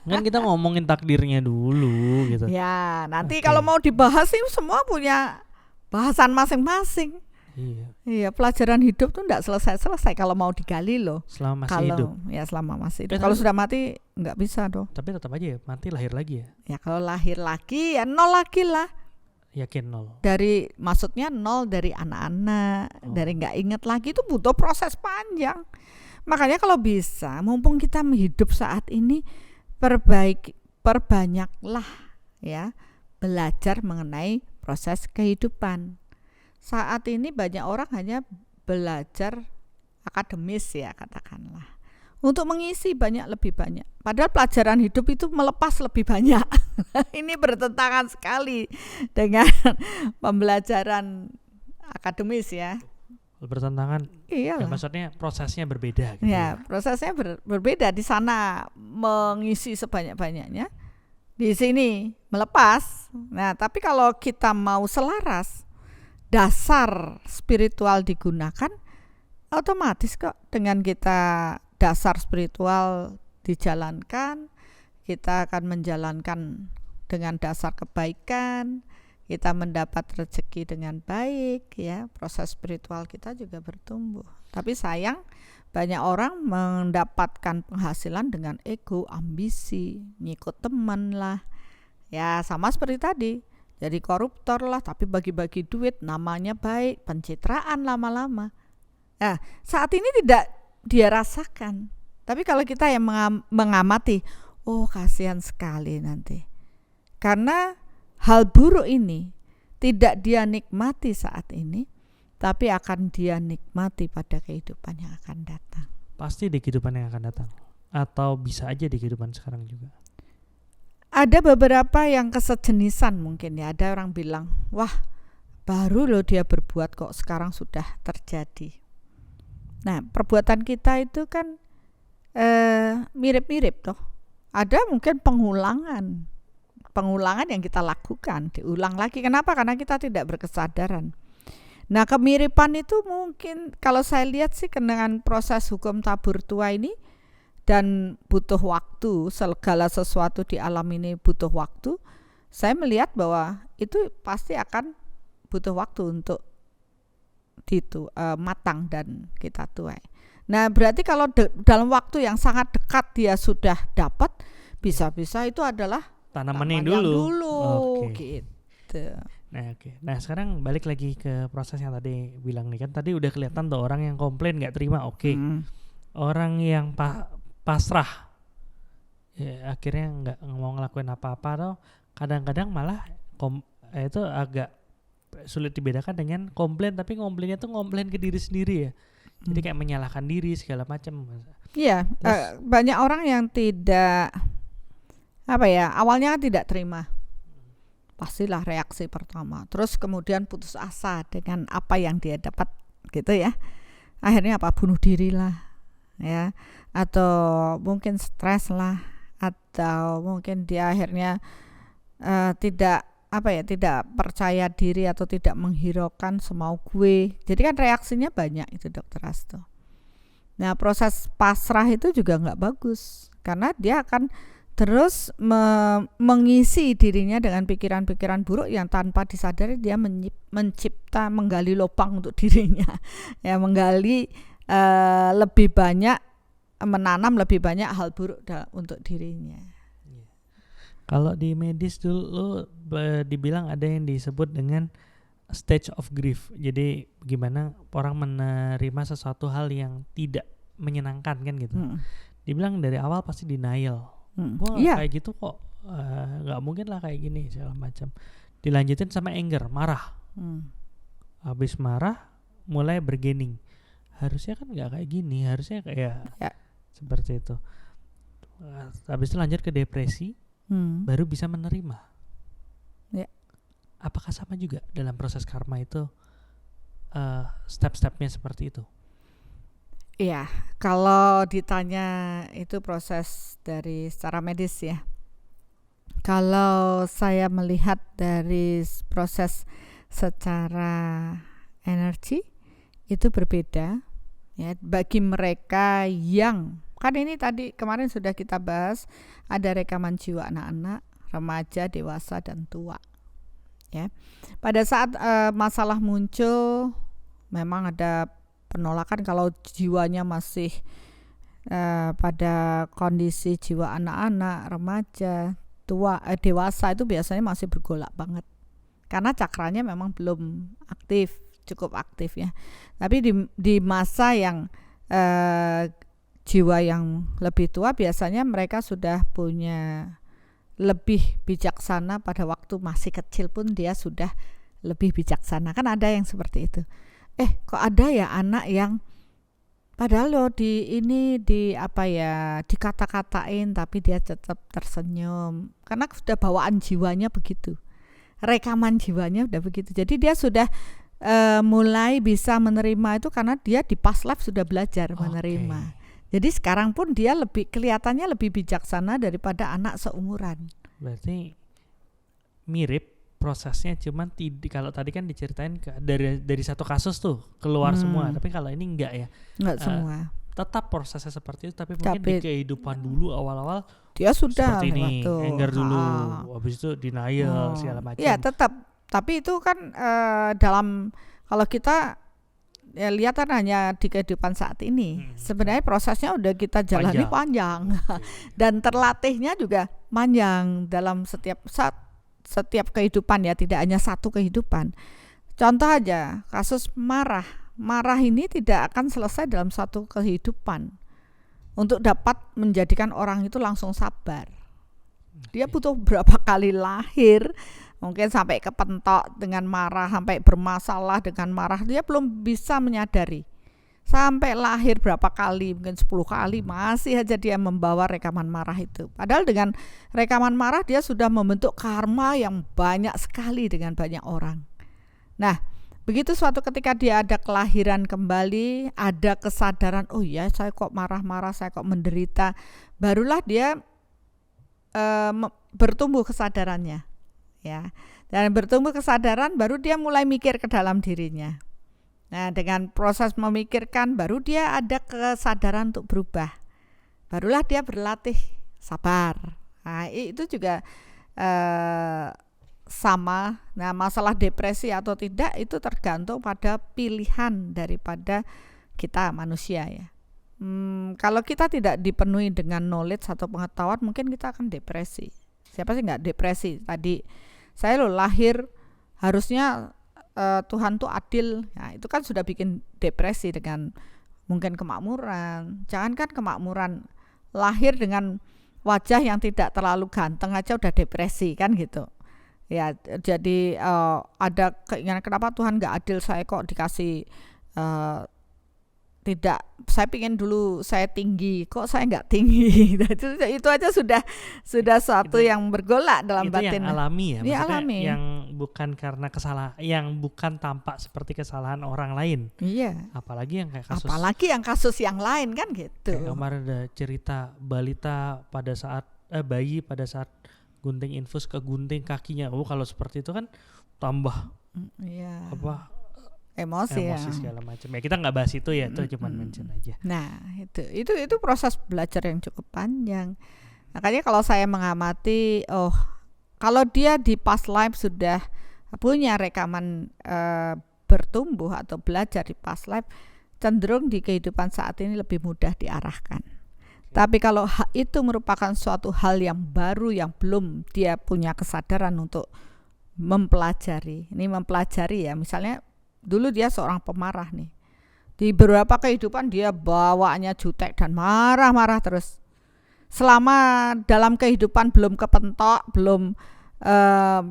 Kan kita ngomongin takdirnya dulu gitu. Ya, nanti kalau mau dibahas sih semua punya bahasan masing-masing. Iya, pelajaran hidup tuh enggak selesai-selesai kalau mau digali loh. Selama masih hidup. Ya, selama masih hidup. Kalau sudah mati enggak bisa dong. Tapi tetap aja ya, mati lahir lagi ya. Ya, kalau lahir lagi ya nol lagi lah. Yakin nol. Maksudnya nol dari anak-anak, dari enggak ingat lagi, itu butuh proses panjang. Makanya kalau bisa, mumpung kita hidup saat ini, perbanyaklah ya belajar mengenai proses kehidupan. Saat ini banyak orang hanya belajar akademis ya, katakanlah, untuk mengisi lebih banyak. Padahal pelajaran hidup itu melepas lebih banyak. Ini bertentangan sekali dengan pembelajaran akademis ya. Bertentangan. Iya. Ya, maksudnya prosesnya berbeda. Gitu ya, prosesnya berbeda. Di sana mengisi sebanyak-banyaknya, di sini melepas. Nah, tapi kalau kita mau selaras, dasar spiritual digunakan, otomatis kok dengan kita dasar spiritual dijalankan, kita akan menjalankan dengan dasar kebaikan, kita mendapat rezeki dengan baik, ya, proses spiritual kita juga bertumbuh. Tapi sayang, banyak orang mendapatkan penghasilan dengan ego, ambisi, ngikut teman lah, ya, sama seperti tadi. Jadi koruptor lah, tapi bagi-bagi duit, namanya baik, pencitraan lama-lama. Nah, saat ini tidak dia rasakan. Tapi kalau kita yang mengamati, oh kasihan sekali nanti. Karena hal buruk ini tidak dia nikmati saat ini, tapi akan dia nikmati pada kehidupan yang akan datang. Pasti di kehidupan yang akan datang. Atau bisa aja di kehidupan sekarang juga. Ada beberapa yang kesejenisan mungkin ya. Ada orang bilang, wah baru loh dia berbuat kok sekarang sudah terjadi. Nah, perbuatan kita itu kan mirip-mirip toh. Ada mungkin pengulangan yang kita lakukan, diulang lagi. Kenapa? Karena kita tidak berkesadaran. Nah, kemiripan itu mungkin kalau saya lihat sih dengan proses hukum tabur tua ini, dan butuh waktu, segala sesuatu di alam ini butuh waktu. Saya melihat bahwa itu pasti akan butuh waktu untuk matang dan kita tuai. Nah, berarti kalau dalam waktu yang sangat dekat dia sudah dapat, bisa-bisa itu adalah tanamannya dulu. Oke. Gitu. Nah, sekarang balik lagi ke proses yang tadi bilang nih, kan tadi udah kelihatan tuh orang yang komplain nggak terima, orang yang pasrah, ya, akhirnya nggak mau ngelakuin apa-apa, atau kadang-kadang malah itu agak sulit dibedakan dengan komplain, tapi komplainnya tuh komplain ke diri sendiri ya. Jadi kayak menyalahkan diri segala macam. Iya, banyak orang yang tidak awalnya tidak terima. Pastilah reaksi pertama. Terus kemudian putus asa dengan apa yang dia dapat gitu ya. Akhirnya bunuh diri lah ya, atau mungkin stres lah, atau mungkin dia akhirnya tidak percaya diri atau tidak menghiraukan semau gue. Jadi kan reaksinya banyak itu, Dr. Hasto. Nah, proses pasrah itu juga nggak bagus, karena dia akan terus mengisi dirinya dengan pikiran-pikiran buruk yang tanpa disadari dia menggali lubang untuk dirinya, ya, menggali lebih banyak, menanam lebih banyak hal buruk untuk dirinya. Kalau di medis dulu dibilang ada yang disebut dengan stage of grief. Jadi gimana orang menerima sesuatu hal yang tidak menyenangkan kan gitu. Dibilang dari awal pasti denial. Wah, kayak gitu kok, nggak mungkin lah kayak gini segala macam. Dilanjutin sama anger, marah. Habis marah mulai bergening. Harusnya kan nggak kayak gini, harusnya kayak seperti itu. Habis itu lanjut ke depresi. Baru bisa menerima. Ya. Apakah sama juga dalam proses karma itu, step-stepnya seperti itu? Iya, kalau ditanya itu proses dari secara medis ya. Kalau saya melihat dari proses secara energi itu berbeda ya, bagi mereka yang kan ini tadi kemarin sudah kita bahas, ada rekaman jiwa anak-anak, remaja, dewasa, dan tua. Ya, pada saat masalah muncul, memang ada penolakan kalau jiwanya masih pada kondisi jiwa anak-anak, remaja, tua, dewasa itu biasanya masih bergolak banget, karena cakranya memang belum cukup aktif ya. Tapi di masa yang jiwa yang lebih tua biasanya mereka sudah punya lebih bijaksana, pada waktu masih kecil pun dia sudah lebih bijaksana. Kan ada yang seperti itu. Kok ada ya anak yang padahal dikata-katain tapi dia tetap tersenyum, karena sudah bawaan jiwanya begitu. Rekaman jiwanya udah begitu. Jadi dia sudah mulai bisa menerima itu karena dia di past life sudah belajar menerima. Jadi sekarang pun dia kelihatannya lebih bijaksana daripada anak seumuran. Berarti mirip prosesnya, cuman kalau tadi kan diceritain dari satu kasus tuh keluar semua, tapi kalau ini enggak ya. Enggak semua. Tetap prosesnya seperti itu, tapi mungkin di kehidupan dulu awal-awal dia sudah seperti ini, anger dulu, habis itu denial segala macam. Iya, tetap. Tapi itu kan dalam, kalau kita ya lihat kan hanya di kehidupan saat ini. Sebenarnya prosesnya udah kita jalani panjang. Dan terlatihnya juga panjang dalam setiap kehidupan ya, tidak hanya satu kehidupan. Contoh aja kasus marah ini tidak akan selesai dalam satu kehidupan. Untuk dapat menjadikan orang itu langsung sabar, dia butuh berapa kali lahir, mungkin sampai kepentok dengan marah, sampai bermasalah dengan marah, dia belum bisa menyadari. Sampai lahir berapa kali, mungkin 10 kali, masih aja dia membawa rekaman marah itu. Padahal dengan rekaman marah dia sudah membentuk karma yang banyak sekali dengan banyak orang. Nah, begitu suatu ketika dia ada kelahiran kembali, ada kesadaran, oh ya saya kok marah-marah, saya kok menderita, barulah dia bertumbuh kesadarannya. Ya, dan bertumbuh kesadaran baru dia mulai mikir ke dalam dirinya. Nah, dengan proses memikirkan baru dia ada kesadaran untuk berubah. Barulah dia berlatih sabar. Nah, itu juga sama. Nah, masalah depresi atau tidak itu tergantung pada pilihan daripada kita manusia ya. Kalau kita tidak dipenuhi dengan knowledge atau pengetahuan, mungkin kita akan depresi. Siapa sih nggak depresi? Tadi saya lahir harusnya Tuhan tuh adil. Nah, itu kan sudah bikin depresi dengan mungkin kemakmuran. Jangankan kemakmuran, lahir dengan wajah yang tidak terlalu ganteng aja udah depresi kan gitu. Ya, jadi ada keinginan kenapa Tuhan nggak adil, saya kok dikasih tidak, saya pingin dulu saya tinggi, kok saya nggak tinggi. itu aja sudah suatu itu, yang bergolak dalam itu batin. Yang alami ya, maksudnya alami. Yang bukan karena kesalahan, yang bukan tampak seperti kesalahan orang lain. Iya. Apalagi yang kasus yang lain kan gitu. Kayak kemarin ada cerita balita pada saat bayi pada saat gunting infus kegunting kakinya. Kalau seperti itu kan tambah emosi segala macam. Ya kita nggak bahas itu ya, itu cuma mention aja. Nah, itu proses belajar yang cukup panjang. Makanya kalau saya mengamati, kalau dia di past life sudah punya rekaman bertumbuh atau belajar di past life, cenderung di kehidupan saat ini lebih mudah diarahkan. Tapi kalau itu merupakan suatu hal yang baru yang belum dia punya kesadaran untuk mempelajari. Ini mempelajari ya, misalnya dulu dia seorang pemarah nih. Di beberapa kehidupan dia bawaannya jutek dan marah-marah terus. Selama dalam kehidupan belum kepentok, belum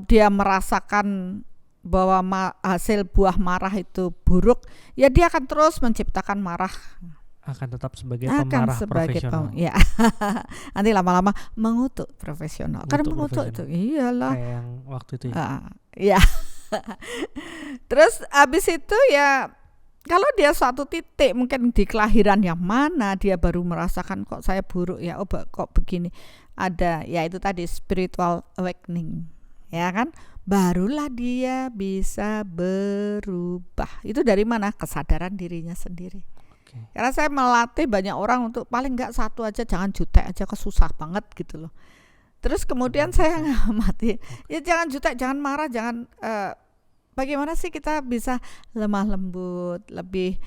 dia merasakan bahwa hasil buah marah itu buruk, ya dia akan terus menciptakan marah. Akan tetap sebagai pemarah profesional. Ya. Nanti lama-lama mengutuk profesional. Karena mengutuk itu iyalah. Kayak yang waktu itu ya. Ya. Terus abis itu ya, kalau dia suatu titik mungkin di kelahiran yang mana dia baru merasakan kok saya buruk ya, kok begini, ada ya itu tadi spiritual awakening ya kan, barulah dia bisa berubah. Itu dari mana? Kesadaran dirinya sendiri. Karena saya melatih banyak orang untuk paling enggak satu aja, jangan jutek aja, kesusah banget gitu loh. Terus kemudian saya ngamati, ya jangan jutek, jangan marah, jangan bagaimana sih kita bisa lemah lembut, lebih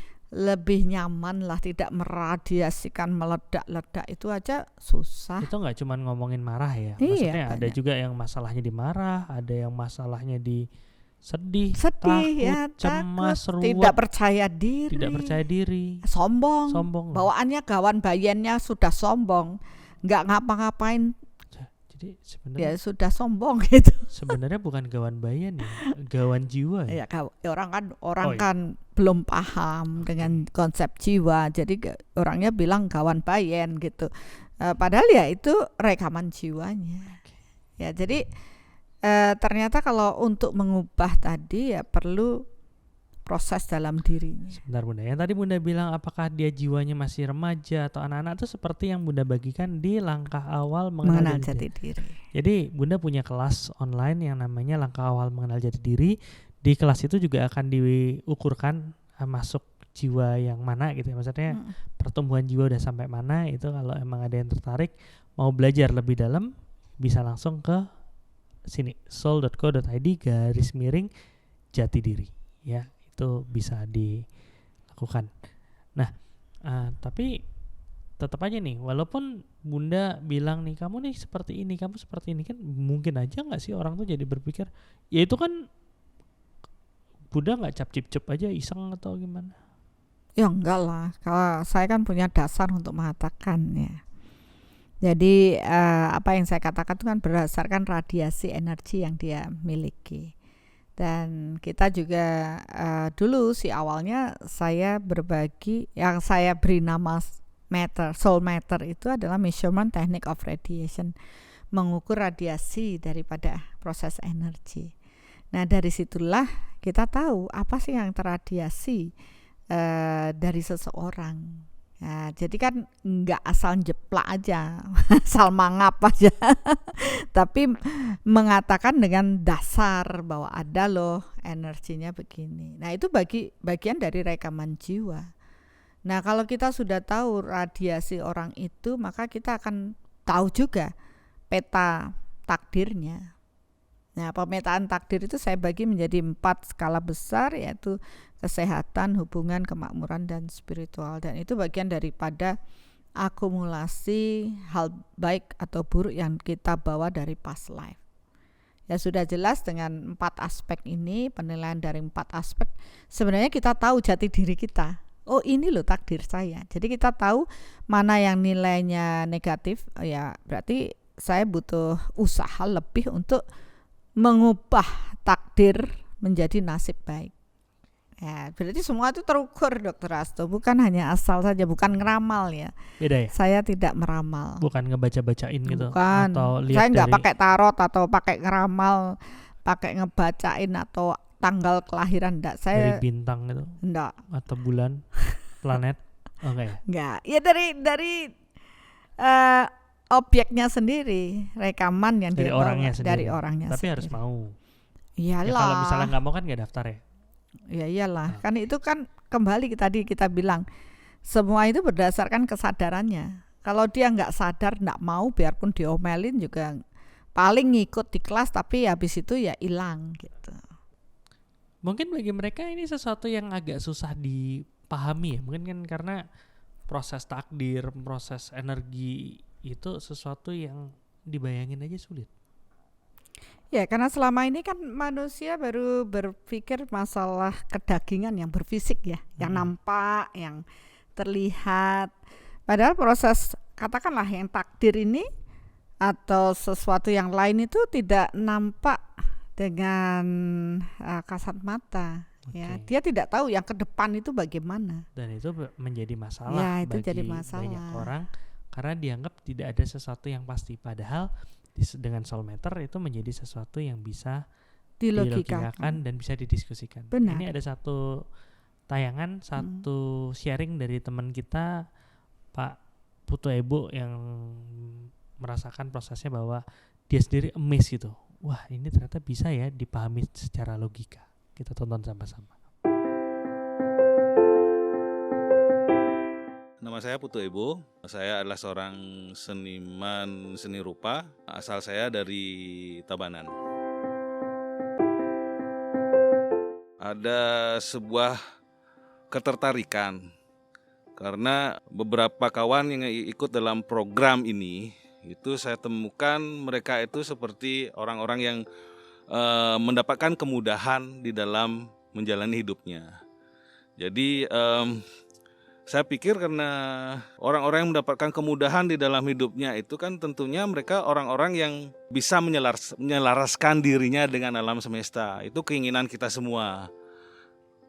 nyaman lah, tidak meradiasikan meledak-ledak, itu aja susah. Itu nggak cuma ngomongin marah ya, maksudnya ada juga yang masalahnya di marah, ada yang masalahnya di sedih, takut, ya, cemas, ruwet, tidak percaya diri, sombong. Bawaannya gawan bayannya sudah sombong, nggak ngapa-ngapain. Jadi sebenarnya ya sudah sombong gitu. Sebenarnya bukan gawan bayan ya, gawan jiwa. Ya, orang kan belum paham dengan konsep jiwa, jadi orangnya bilang gawan bayan gitu. Padahal ya itu rekaman jiwanya. Ya, jadi ternyata kalau untuk mengubah tadi ya perlu proses dalam dirinya. Sebentar Bunda, yang tadi Bunda bilang apakah dia jiwanya masih remaja atau anak-anak, itu seperti yang Bunda bagikan di langkah awal mengenal jati diri. Jadi Bunda punya kelas online yang namanya langkah awal mengenal jati diri. Di kelas itu juga akan diukurkan masuk jiwa yang mana gitu ya, maksudnya pertumbuhan jiwa udah sampai mana. Itu kalau emang ada yang tertarik mau belajar lebih dalam bisa langsung ke sini soul.co.id/jati diri ya, itu bisa dilakukan. Nah tapi tetap aja nih, walaupun Bunda bilang nih kamu nih seperti ini, kamu seperti ini, kan mungkin aja nggak sih orang tuh jadi berpikir ya itu kan Bunda nggak cap-cip-cip aja iseng atau gimana? Ya enggak lah, kalau saya kan punya dasar untuk mengatakan ya. Jadi apa yang saya katakan itu kan berdasarkan radiasi energi yang dia miliki. Dan kita juga dulu awalnya saya berbagi, yang saya beri nama soul meter itu adalah measurement technique of radiation, mengukur radiasi daripada proses energi. Nah dari situlah kita tahu apa sih yang terradiasi dari seseorang. Ya, jadi kan nggak asal jeplak aja, asal mangap aja, tapi mengatakan dengan dasar bahwa ada loh energinya begini. Nah itu bagian dari rekaman jiwa. Nah kalau kita sudah tahu radiasi orang itu, maka kita akan tahu juga peta takdirnya. Nah, pemetaan takdir itu saya bagi menjadi 4 skala besar, yaitu kesehatan, hubungan, kemakmuran, dan spiritual. Dan itu bagian daripada akumulasi hal baik atau buruk yang kita bawa dari past life. Ya sudah jelas dengan 4 aspek ini, penilaian dari 4 aspek, sebenarnya kita tahu jati diri kita. Oh ini loh takdir saya. Jadi kita tahu mana yang nilainya negatif, ya berarti saya butuh usaha lebih untuk mengubah takdir menjadi nasib baik. Ya, berarti semua itu terukur Dr. Asto, bukan hanya asal saja, bukan ngeramal ya. Beda ya? Saya tidak meramal. Bukan ngebaca-bacain gitu. Bukan. Atau lihat saya nggak dari pakai tarot atau pakai ngeramal, pakai ngebacain atau tanggal kelahiran, enggak. dari Saya bintang gitu enggak. atau bulan, planet. Oke. Enggak. Ya dari objeknya sendiri, rekaman yang Dari dia bawa, orangnya sendiri. dari orangnya Tapi sendiri. harus mau. Iyalah. Ya kalau misalnya nggak mau kan nggak daftar ya. Ya iyalah, Nah. kan itu kan kembali tadi kita bilang semua itu berdasarkan kesadarannya. Kalau dia nggak sadar, nggak mau, biarpun diomelin juga paling ngikut di kelas, tapi habis itu ya hilang gitu. Mungkin bagi mereka ini sesuatu yang agak susah dipahami ya. Mungkin kan karena proses takdir, proses energi itu sesuatu yang dibayangin aja sulit. Ya karena selama ini kan manusia baru berpikir masalah kedagingan yang berfisik ya, yang nampak, yang terlihat. Padahal proses katakanlah yang takdir ini atau sesuatu yang lain itu tidak nampak dengan kasat mata. Ya, Oke. dia tidak tahu yang ke depan itu bagaimana. Dan itu menjadi masalah Ya, itu bagi jadi masalah. banyak orang karena dianggap tidak ada sesuatu yang pasti. Padahal dengan soulmeter itu menjadi sesuatu yang bisa dilogikakan dan bisa didiskusikan. Benar. Ini ada satu tayangan, satu sharing dari teman kita Pak Putu Ebo yang merasakan prosesnya bahwa dia sendiri amazed gitu. Wah ini ternyata bisa ya dipahami secara logika. Kita tonton sama-sama. Nama saya Putu Ebo. Saya adalah seorang seniman seni rupa. Asal saya dari Tabanan. Ada sebuah ketertarikan karena beberapa kawan yang ikut dalam program ini itu saya temukan mereka itu seperti orang-orang yang mendapatkan kemudahan di dalam menjalani hidupnya. Jadi saya pikir karena orang-orang yang mendapatkan kemudahan di dalam hidupnya itu kan tentunya mereka orang-orang yang bisa menyelaraskan dirinya dengan alam semesta. Itu keinginan kita semua.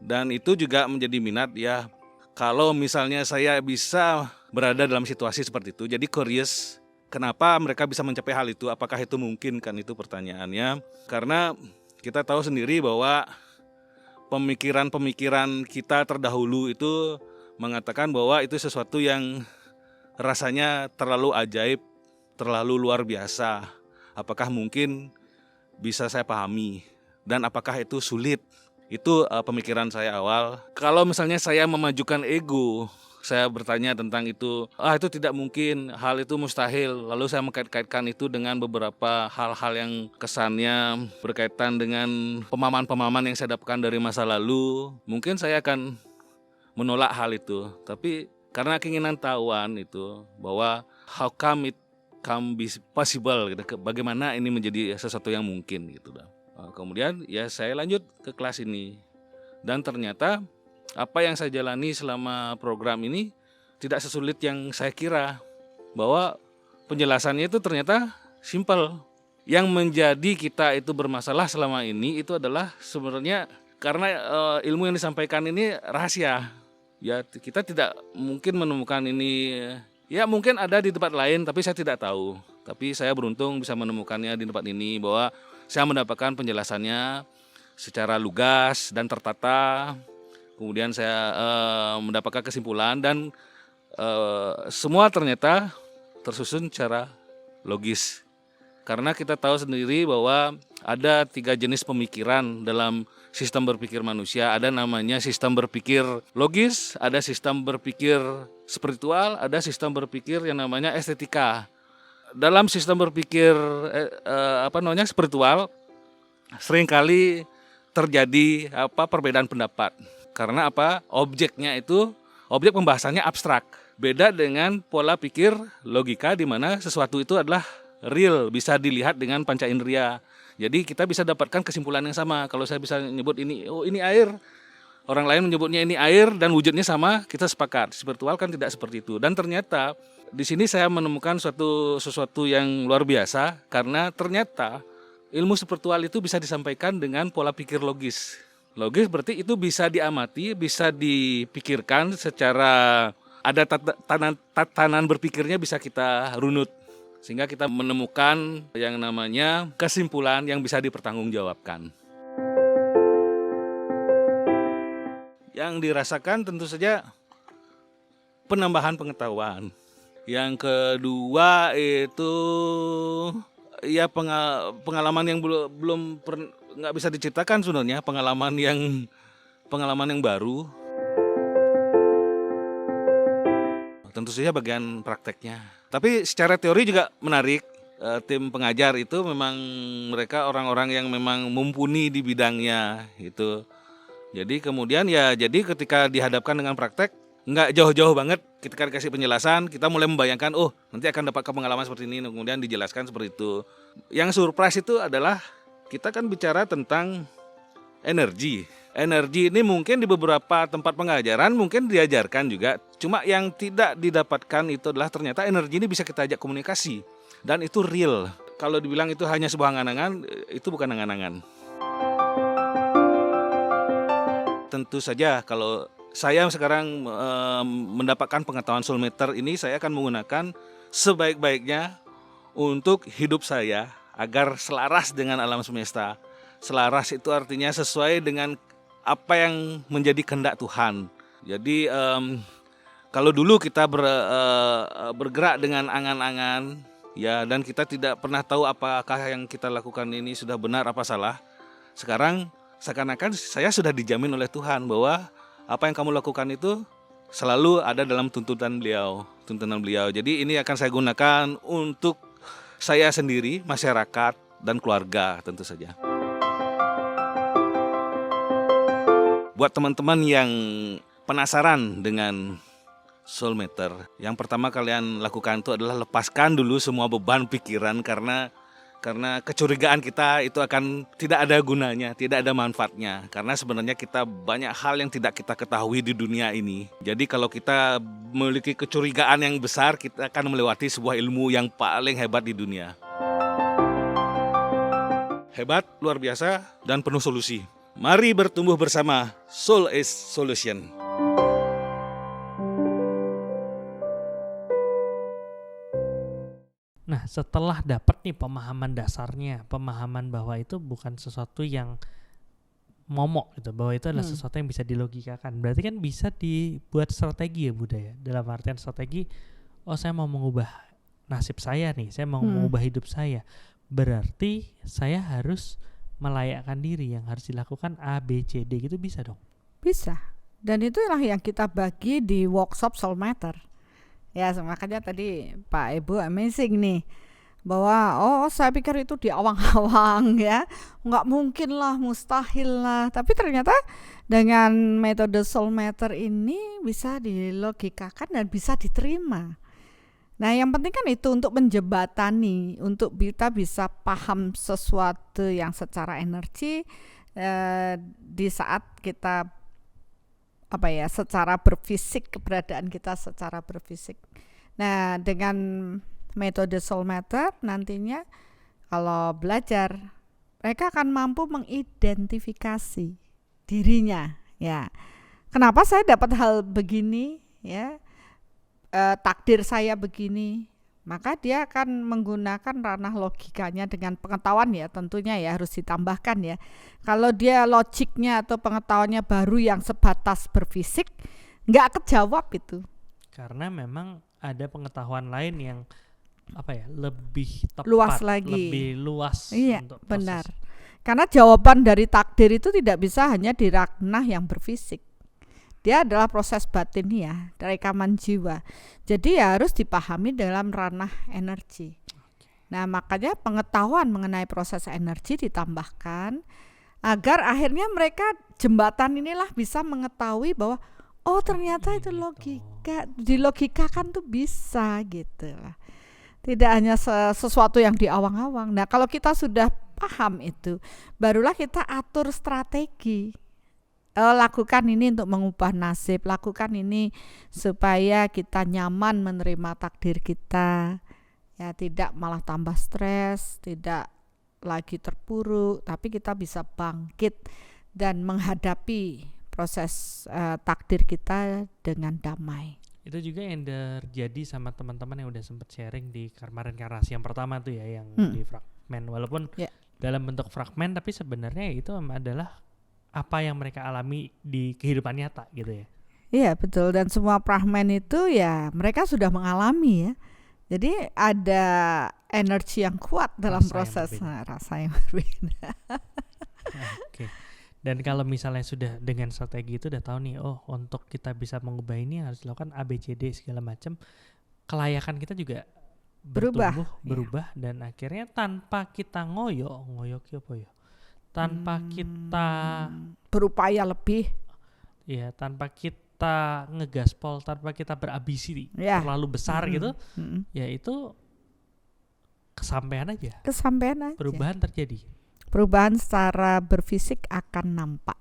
Dan itu juga menjadi minat ya. Kalau misalnya saya bisa berada dalam situasi seperti itu, jadi curious kenapa mereka bisa mencapai hal itu, apakah itu mungkin kan itu pertanyaannya. Karena kita tahu sendiri bahwa pemikiran-pemikiran kita terdahulu itu mengatakan bahwa itu sesuatu yang rasanya terlalu ajaib, terlalu luar biasa. Apakah mungkin bisa saya pahami dan apakah itu sulit? Itu pemikiran saya awal. Kalau misalnya saya memajukan ego, saya bertanya tentang itu, itu tidak mungkin, hal itu mustahil. Lalu saya mengkait-kaitkan itu dengan beberapa hal-hal yang kesannya berkaitan dengan pemahaman-pemahaman yang saya dapatkan dari masa lalu. Mungkin saya akan menolak hal itu, tapi karena keinginan tahuan itu bahwa how come it can be possible gitu, bagaimana ini menjadi sesuatu yang mungkin gitu. Kemudian ya saya lanjut ke kelas ini dan ternyata apa yang saya jalani selama program ini tidak sesulit yang saya kira, bahwa penjelasannya itu ternyata simple. Yang menjadi kita itu bermasalah selama ini itu adalah sebenarnya karena ilmu yang disampaikan ini rahasia. Ya kita tidak mungkin menemukan ini, ya mungkin ada di tempat lain tapi saya tidak tahu. Tapi saya beruntung bisa menemukannya di tempat ini, bahwa saya mendapatkan penjelasannya secara lugas dan tertata. Kemudian saya mendapatkan kesimpulan dan semua ternyata tersusun secara logis. Karena kita tahu sendiri bahwa ada 3 jenis pemikiran dalam sistem berpikir manusia. Ada namanya sistem berpikir logis, ada sistem berpikir spiritual, ada sistem berpikir yang namanya estetika. Dalam sistem berpikir spiritual seringkali terjadi perbedaan pendapat. Karena objeknya itu objek pembahasannya abstrak. Beda dengan pola pikir logika di mana sesuatu itu adalah real, bisa dilihat dengan panca indera. Jadi kita bisa dapatkan kesimpulan yang sama. Kalau saya bisa menyebut ini, oh ini air, orang lain menyebutnya ini air dan wujudnya sama, kita sepakat. Spiritual kan tidak seperti itu. Dan ternyata di sini saya menemukan sesuatu yang luar biasa karena ternyata ilmu spiritual itu bisa disampaikan dengan pola pikir logis. Logis berarti itu bisa diamati, bisa dipikirkan secara ada tatanan berpikirnya bisa kita runut. Sehingga kita menemukan yang namanya kesimpulan yang bisa dipertanggungjawabkan. Yang dirasakan tentu saja penambahan pengetahuan. Yang kedua itu ya pengalaman yang belum nggak bisa diceritakan sebenarnya, pengalaman yang baru. Tentu saja bagian prakteknya. Tapi secara teori juga menarik. Tim pengajar itu memang mereka orang-orang yang memang mumpuni di bidangnya itu. Jadi kemudian jadi ketika dihadapkan dengan praktek nggak jauh-jauh banget. Ketika dikasih penjelasan kita mulai membayangkan nanti akan dapat pengalaman seperti ini. Kemudian dijelaskan seperti itu. Yang surprise itu adalah kita kan bicara tentang energi. Energi ini mungkin di beberapa tempat pengajaran mungkin diajarkan juga. Cuma yang tidak didapatkan itu adalah ternyata energi ini bisa kita ajak komunikasi. Dan itu real. Kalau dibilang itu hanya sebuah angan-angan, itu bukan angan-angan. Tentu saja kalau saya sekarang mendapatkan pengetahuan soul meter ini, saya akan menggunakan sebaik-baiknya untuk hidup saya agar selaras dengan alam semesta. Selaras itu artinya sesuai dengan apa yang menjadi kehendak Tuhan. Jadi kalau dulu kita bergerak dengan angan-angan, ya, dan kita tidak pernah tahu apakah yang kita lakukan ini sudah benar apa salah. Sekarang seakan-akan saya sudah dijamin oleh Tuhan bahwa apa yang kamu lakukan itu selalu ada dalam tuntunan beliau. Jadi ini akan saya gunakan untuk saya sendiri, masyarakat, dan keluarga tentu saja. Buat teman-teman yang penasaran dengan soul meter, yang pertama kalian lakukan itu adalah lepaskan dulu semua beban pikiran karena kecurigaan kita itu akan tidak ada gunanya, tidak ada manfaatnya. Karena sebenarnya kita banyak hal yang tidak kita ketahui di dunia ini. Jadi kalau kita memiliki kecurigaan yang besar, kita akan melewati sebuah ilmu yang paling hebat di dunia. Hebat, luar biasa, dan penuh solusi. Mari bertumbuh bersama Soul is Solution. Nah, setelah dapat nih pemahaman dasarnya, pemahaman bahwa itu bukan sesuatu yang momok gitu, bahwa itu adalah sesuatu yang bisa dilogikakan. Berarti kan bisa dibuat strategi ya Buddha ya. Dalam artian strategi, saya mau mengubah nasib saya nih, saya mau mengubah hidup saya. Berarti saya harus melayakkan diri, yang harus dilakukan A, B, C, D gitu, bisa dong? Bisa. Dan itulah yang kita bagi di workshop Soul Matter. Ya, makanya tadi Pak Ibu amazing nih. Bahwa saya pikir itu di awang-awang ya. Nggak mungkin lah, mustahil lah. Tapi ternyata dengan metode Soul Matter ini bisa dilogikakan dan bisa diterima. Nah, yang penting kan itu untuk menjembatani, untuk kita bisa paham sesuatu yang secara energi di saat kita secara berfisik, keberadaan kita secara berfisik. Nah, dengan metode Soul Matter nantinya kalau belajar mereka akan mampu mengidentifikasi dirinya, ya. Kenapa saya dapat hal begini, ya? Takdir saya begini, maka dia akan menggunakan ranah logikanya dengan pengetahuan ya, tentunya ya harus ditambahkan ya. Kalau dia logiknya atau pengetahuannya baru yang sebatas berfisik, nggak kejawab itu. Karena memang ada pengetahuan lain yang lebih tepat, Luas lagi. lebih luas Iya, untuk proses. benar. Karena jawaban dari takdir itu tidak bisa hanya di ranah yang berfisik. Dia adalah proses batin ya, rekaman jiwa. Jadi ya harus dipahami dalam ranah energi. Nah, makanya pengetahuan mengenai proses energi ditambahkan agar akhirnya mereka jembatan inilah bisa mengetahui bahwa oh ternyata itu logika, dilogikakan tuh bisa gitu lah. Tidak hanya sesuatu yang diawang-awang. Nah, kalau kita sudah paham itu, barulah kita atur strategi. Lakukan ini untuk mengubah nasib, lakukan ini supaya kita nyaman menerima takdir kita. Ya, tidak malah tambah stres, tidak lagi terpuruk, tapi kita bisa bangkit dan menghadapi proses takdir kita dengan damai. Itu juga yang terjadi sama teman-teman yang udah sempat sharing di karma reinkarnasi yang pertama tuh ya, yang di fragmen, walaupun dalam bentuk fragmen, tapi sebenarnya itu adalah apa yang mereka alami di kehidupan nyata gitu ya. Iya betul, dan semua fragmen itu ya mereka sudah mengalami ya. Jadi ada energi yang kuat dalam proses rasa yang berbeda. Oke. Dan kalau misalnya sudah dengan strategi itu udah tahu nih, oh untuk kita bisa mengubah ini harus dilakukan ABCD segala macam, kelayakan kita juga berubah dan akhirnya tanpa kita ngoyok apa ya? Tanpa kita berupaya lebih, ya tanpa kita ngegaspol, tanpa kita berambisi terlalu besar gitu, ya itu kesampaian aja. Perubahan terjadi. Perubahan secara berfisik akan nampak.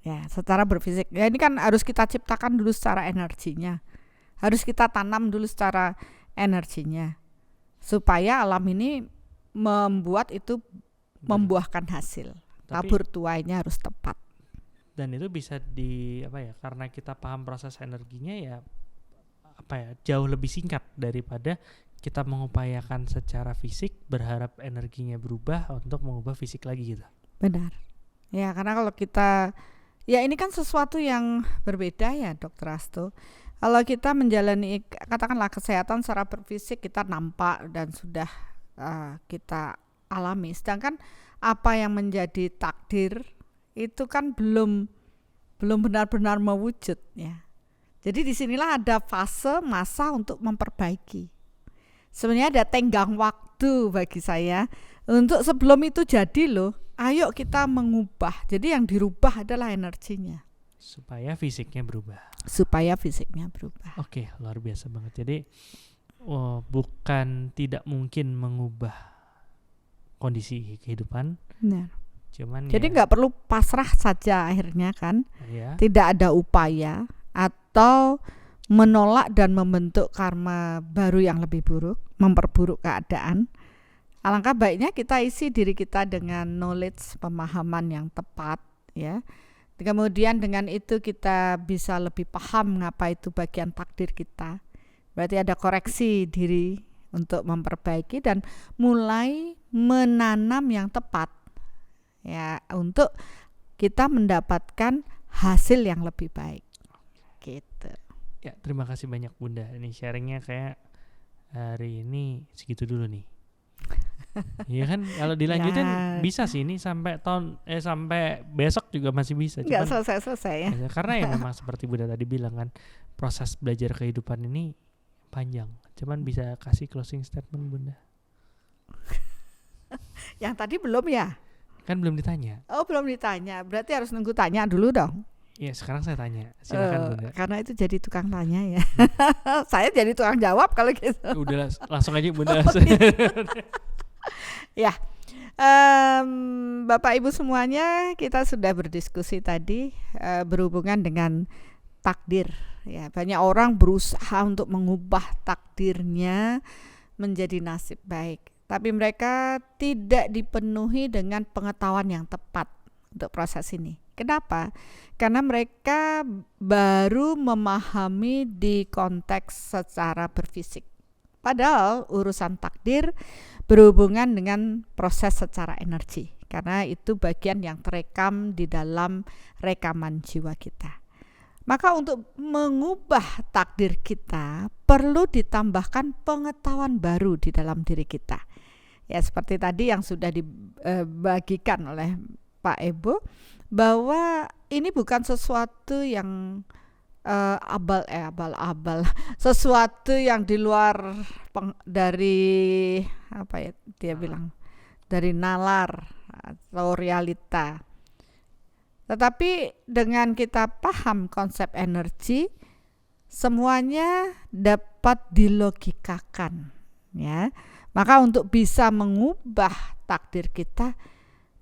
Ya, secara berfisik. Ya ini kan harus kita ciptakan dulu secara energinya. Harus kita tanam dulu secara energinya. Supaya alam ini membuat itu membuahkan hasil. Tabur tuainya harus tepat. Dan itu bisa karena kita paham proses energinya ya jauh lebih singkat daripada kita mengupayakan secara fisik berharap energinya berubah untuk mengubah fisik lagi gitu. Benar. Ya, karena kalau kita ini kan sesuatu yang berbeda ya, Dr. Asto. Kalau kita menjalani katakanlah kesehatan secara berfisik kita nampak dan sudah kita alami, sedangkan apa yang menjadi takdir itu kan belum benar-benar mewujud ya. Jadi disinilah ada fase masa untuk memperbaiki. Sebenarnya ada tenggang waktu bagi saya untuk sebelum itu jadi loh. Ayo kita mengubah. Jadi yang dirubah adalah energinya. Supaya fisiknya berubah. Oke, luar biasa banget. Jadi bukan tidak mungkin mengubah kondisi kehidupan. Benar. Cuman jadi nggak perlu pasrah saja akhirnya kan. Ya. Tidak ada upaya atau menolak dan membentuk karma baru yang lebih buruk, memperburuk keadaan. Alangkah baiknya kita isi diri kita dengan knowledge, pemahaman yang tepat ya. Kemudian dengan itu kita bisa lebih paham mengapa itu bagian takdir kita. Berarti ada koreksi diri untuk memperbaiki dan mulai menanam yang tepat ya, untuk kita mendapatkan hasil yang lebih baik gitu. Ya, terima kasih banyak Bunda. Ini sharingnya kayak hari ini segitu dulu nih. Iya kan, kalau dilanjutin bisa sih ini sampai sampai besok juga masih bisa. Nggak selesai ya. Karena ya memang seperti Bunda tadi bilang kan, proses belajar kehidupan ini panjang. Cuman bisa kasih closing statement Bunda. Yang tadi belum ya? Kan belum ditanya. Oh, belum ditanya. Berarti harus nunggu tanya dulu dong. Ya, sekarang saya tanya. Silakan Bunda. Karena itu jadi tukang tanya ya. Saya jadi tukang jawab kalau gitu. Udah langsung aja Bunda. Ya, Bapak Ibu semuanya, kita sudah berdiskusi tadi berhubungan dengan takdir. Ya, banyak orang berusaha untuk mengubah takdirnya menjadi nasib baik, tapi mereka tidak dipenuhi dengan pengetahuan yang tepat untuk proses ini. Kenapa? Karena mereka baru memahami di konteks secara berfisik. Padahal urusan takdir berhubungan dengan proses secara energi, karena itu bagian yang terekam di dalam rekaman jiwa kita. Maka untuk mengubah takdir kita perlu ditambahkan pengetahuan baru di dalam diri kita. Ya, seperti tadi yang sudah dibagikan oleh Pak Ebo, bahwa ini bukan sesuatu yang abal-abal, sesuatu yang di luar dari apa ya dia bilang, dari nalar atau realita. Tetapi dengan kita paham konsep energi, semuanya dapat dilogikakan, ya. Maka untuk bisa mengubah takdir kita,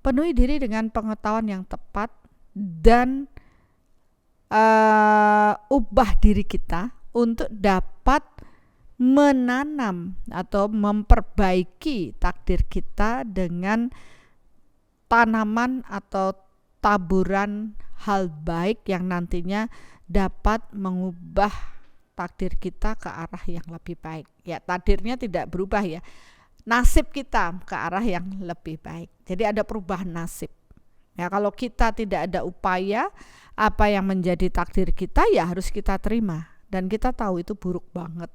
penuhi diri dengan pengetahuan yang tepat dan ubah diri kita untuk dapat menanam atau memperbaiki takdir kita dengan tanaman atau taburan hal baik yang nantinya dapat mengubah takdir kita ke arah yang lebih baik. Ya, takdirnya tidak berubah ya. Nasib kita ke arah yang lebih baik. Jadi ada perubahan nasib. Ya, kalau kita tidak ada upaya, apa yang menjadi takdir kita ya harus kita terima, dan kita tahu itu buruk banget.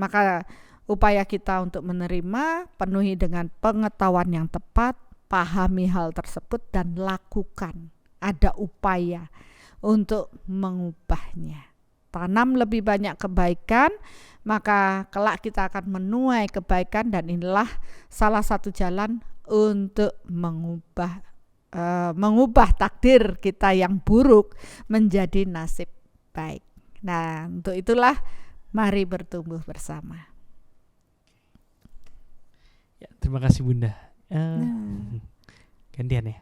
Maka upaya kita untuk menerima, penuhi dengan pengetahuan yang tepat, pahami hal tersebut dan lakukan. Ada upaya untuk mengubahnya. Tanam lebih banyak kebaikan, maka kelak kita akan menuai kebaikan, dan inilah salah satu jalan untuk mengubah takdir kita yang buruk menjadi nasib baik. Nah, untuk itulah mari bertumbuh bersama. Ya, terima kasih Bunda. Gantian ya?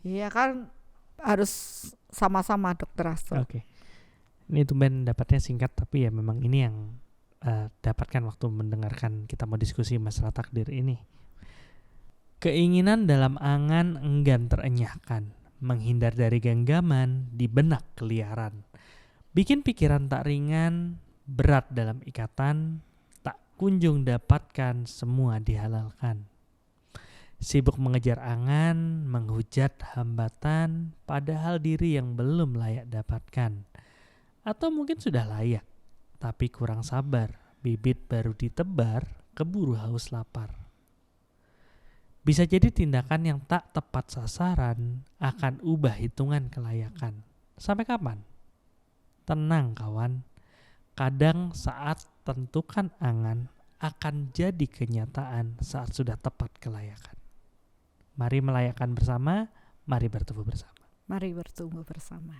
Iya kan, harus sama-sama Dokter Astro. Oke. Ini tumben dapatnya singkat, tapi ya memang ini yang dapatkan waktu mendengarkan kita mau diskusi masalah takdir ini. Keinginan dalam angan enggan terenyahkan, menghindar dari genggaman di benak keliaran. Bikin pikiran tak ringan, berat dalam ikatan, tak kunjung dapatkan, semua dihalalkan. Sibuk mengejar angan, menghujat hambatan, padahal diri yang belum layak dapatkan. Atau mungkin sudah layak, tapi kurang sabar, bibit baru ditebar, keburu haus lapar. Bisa jadi tindakan yang tak tepat sasaran akan ubah hitungan kelayakan. Sampai kapan? Tenang kawan, kadang saat tentukan angan akan jadi kenyataan saat sudah tepat kelayakan. Mari melayakkan bersama, mari bertumbuh bersama. Mari bertumbuh bersama.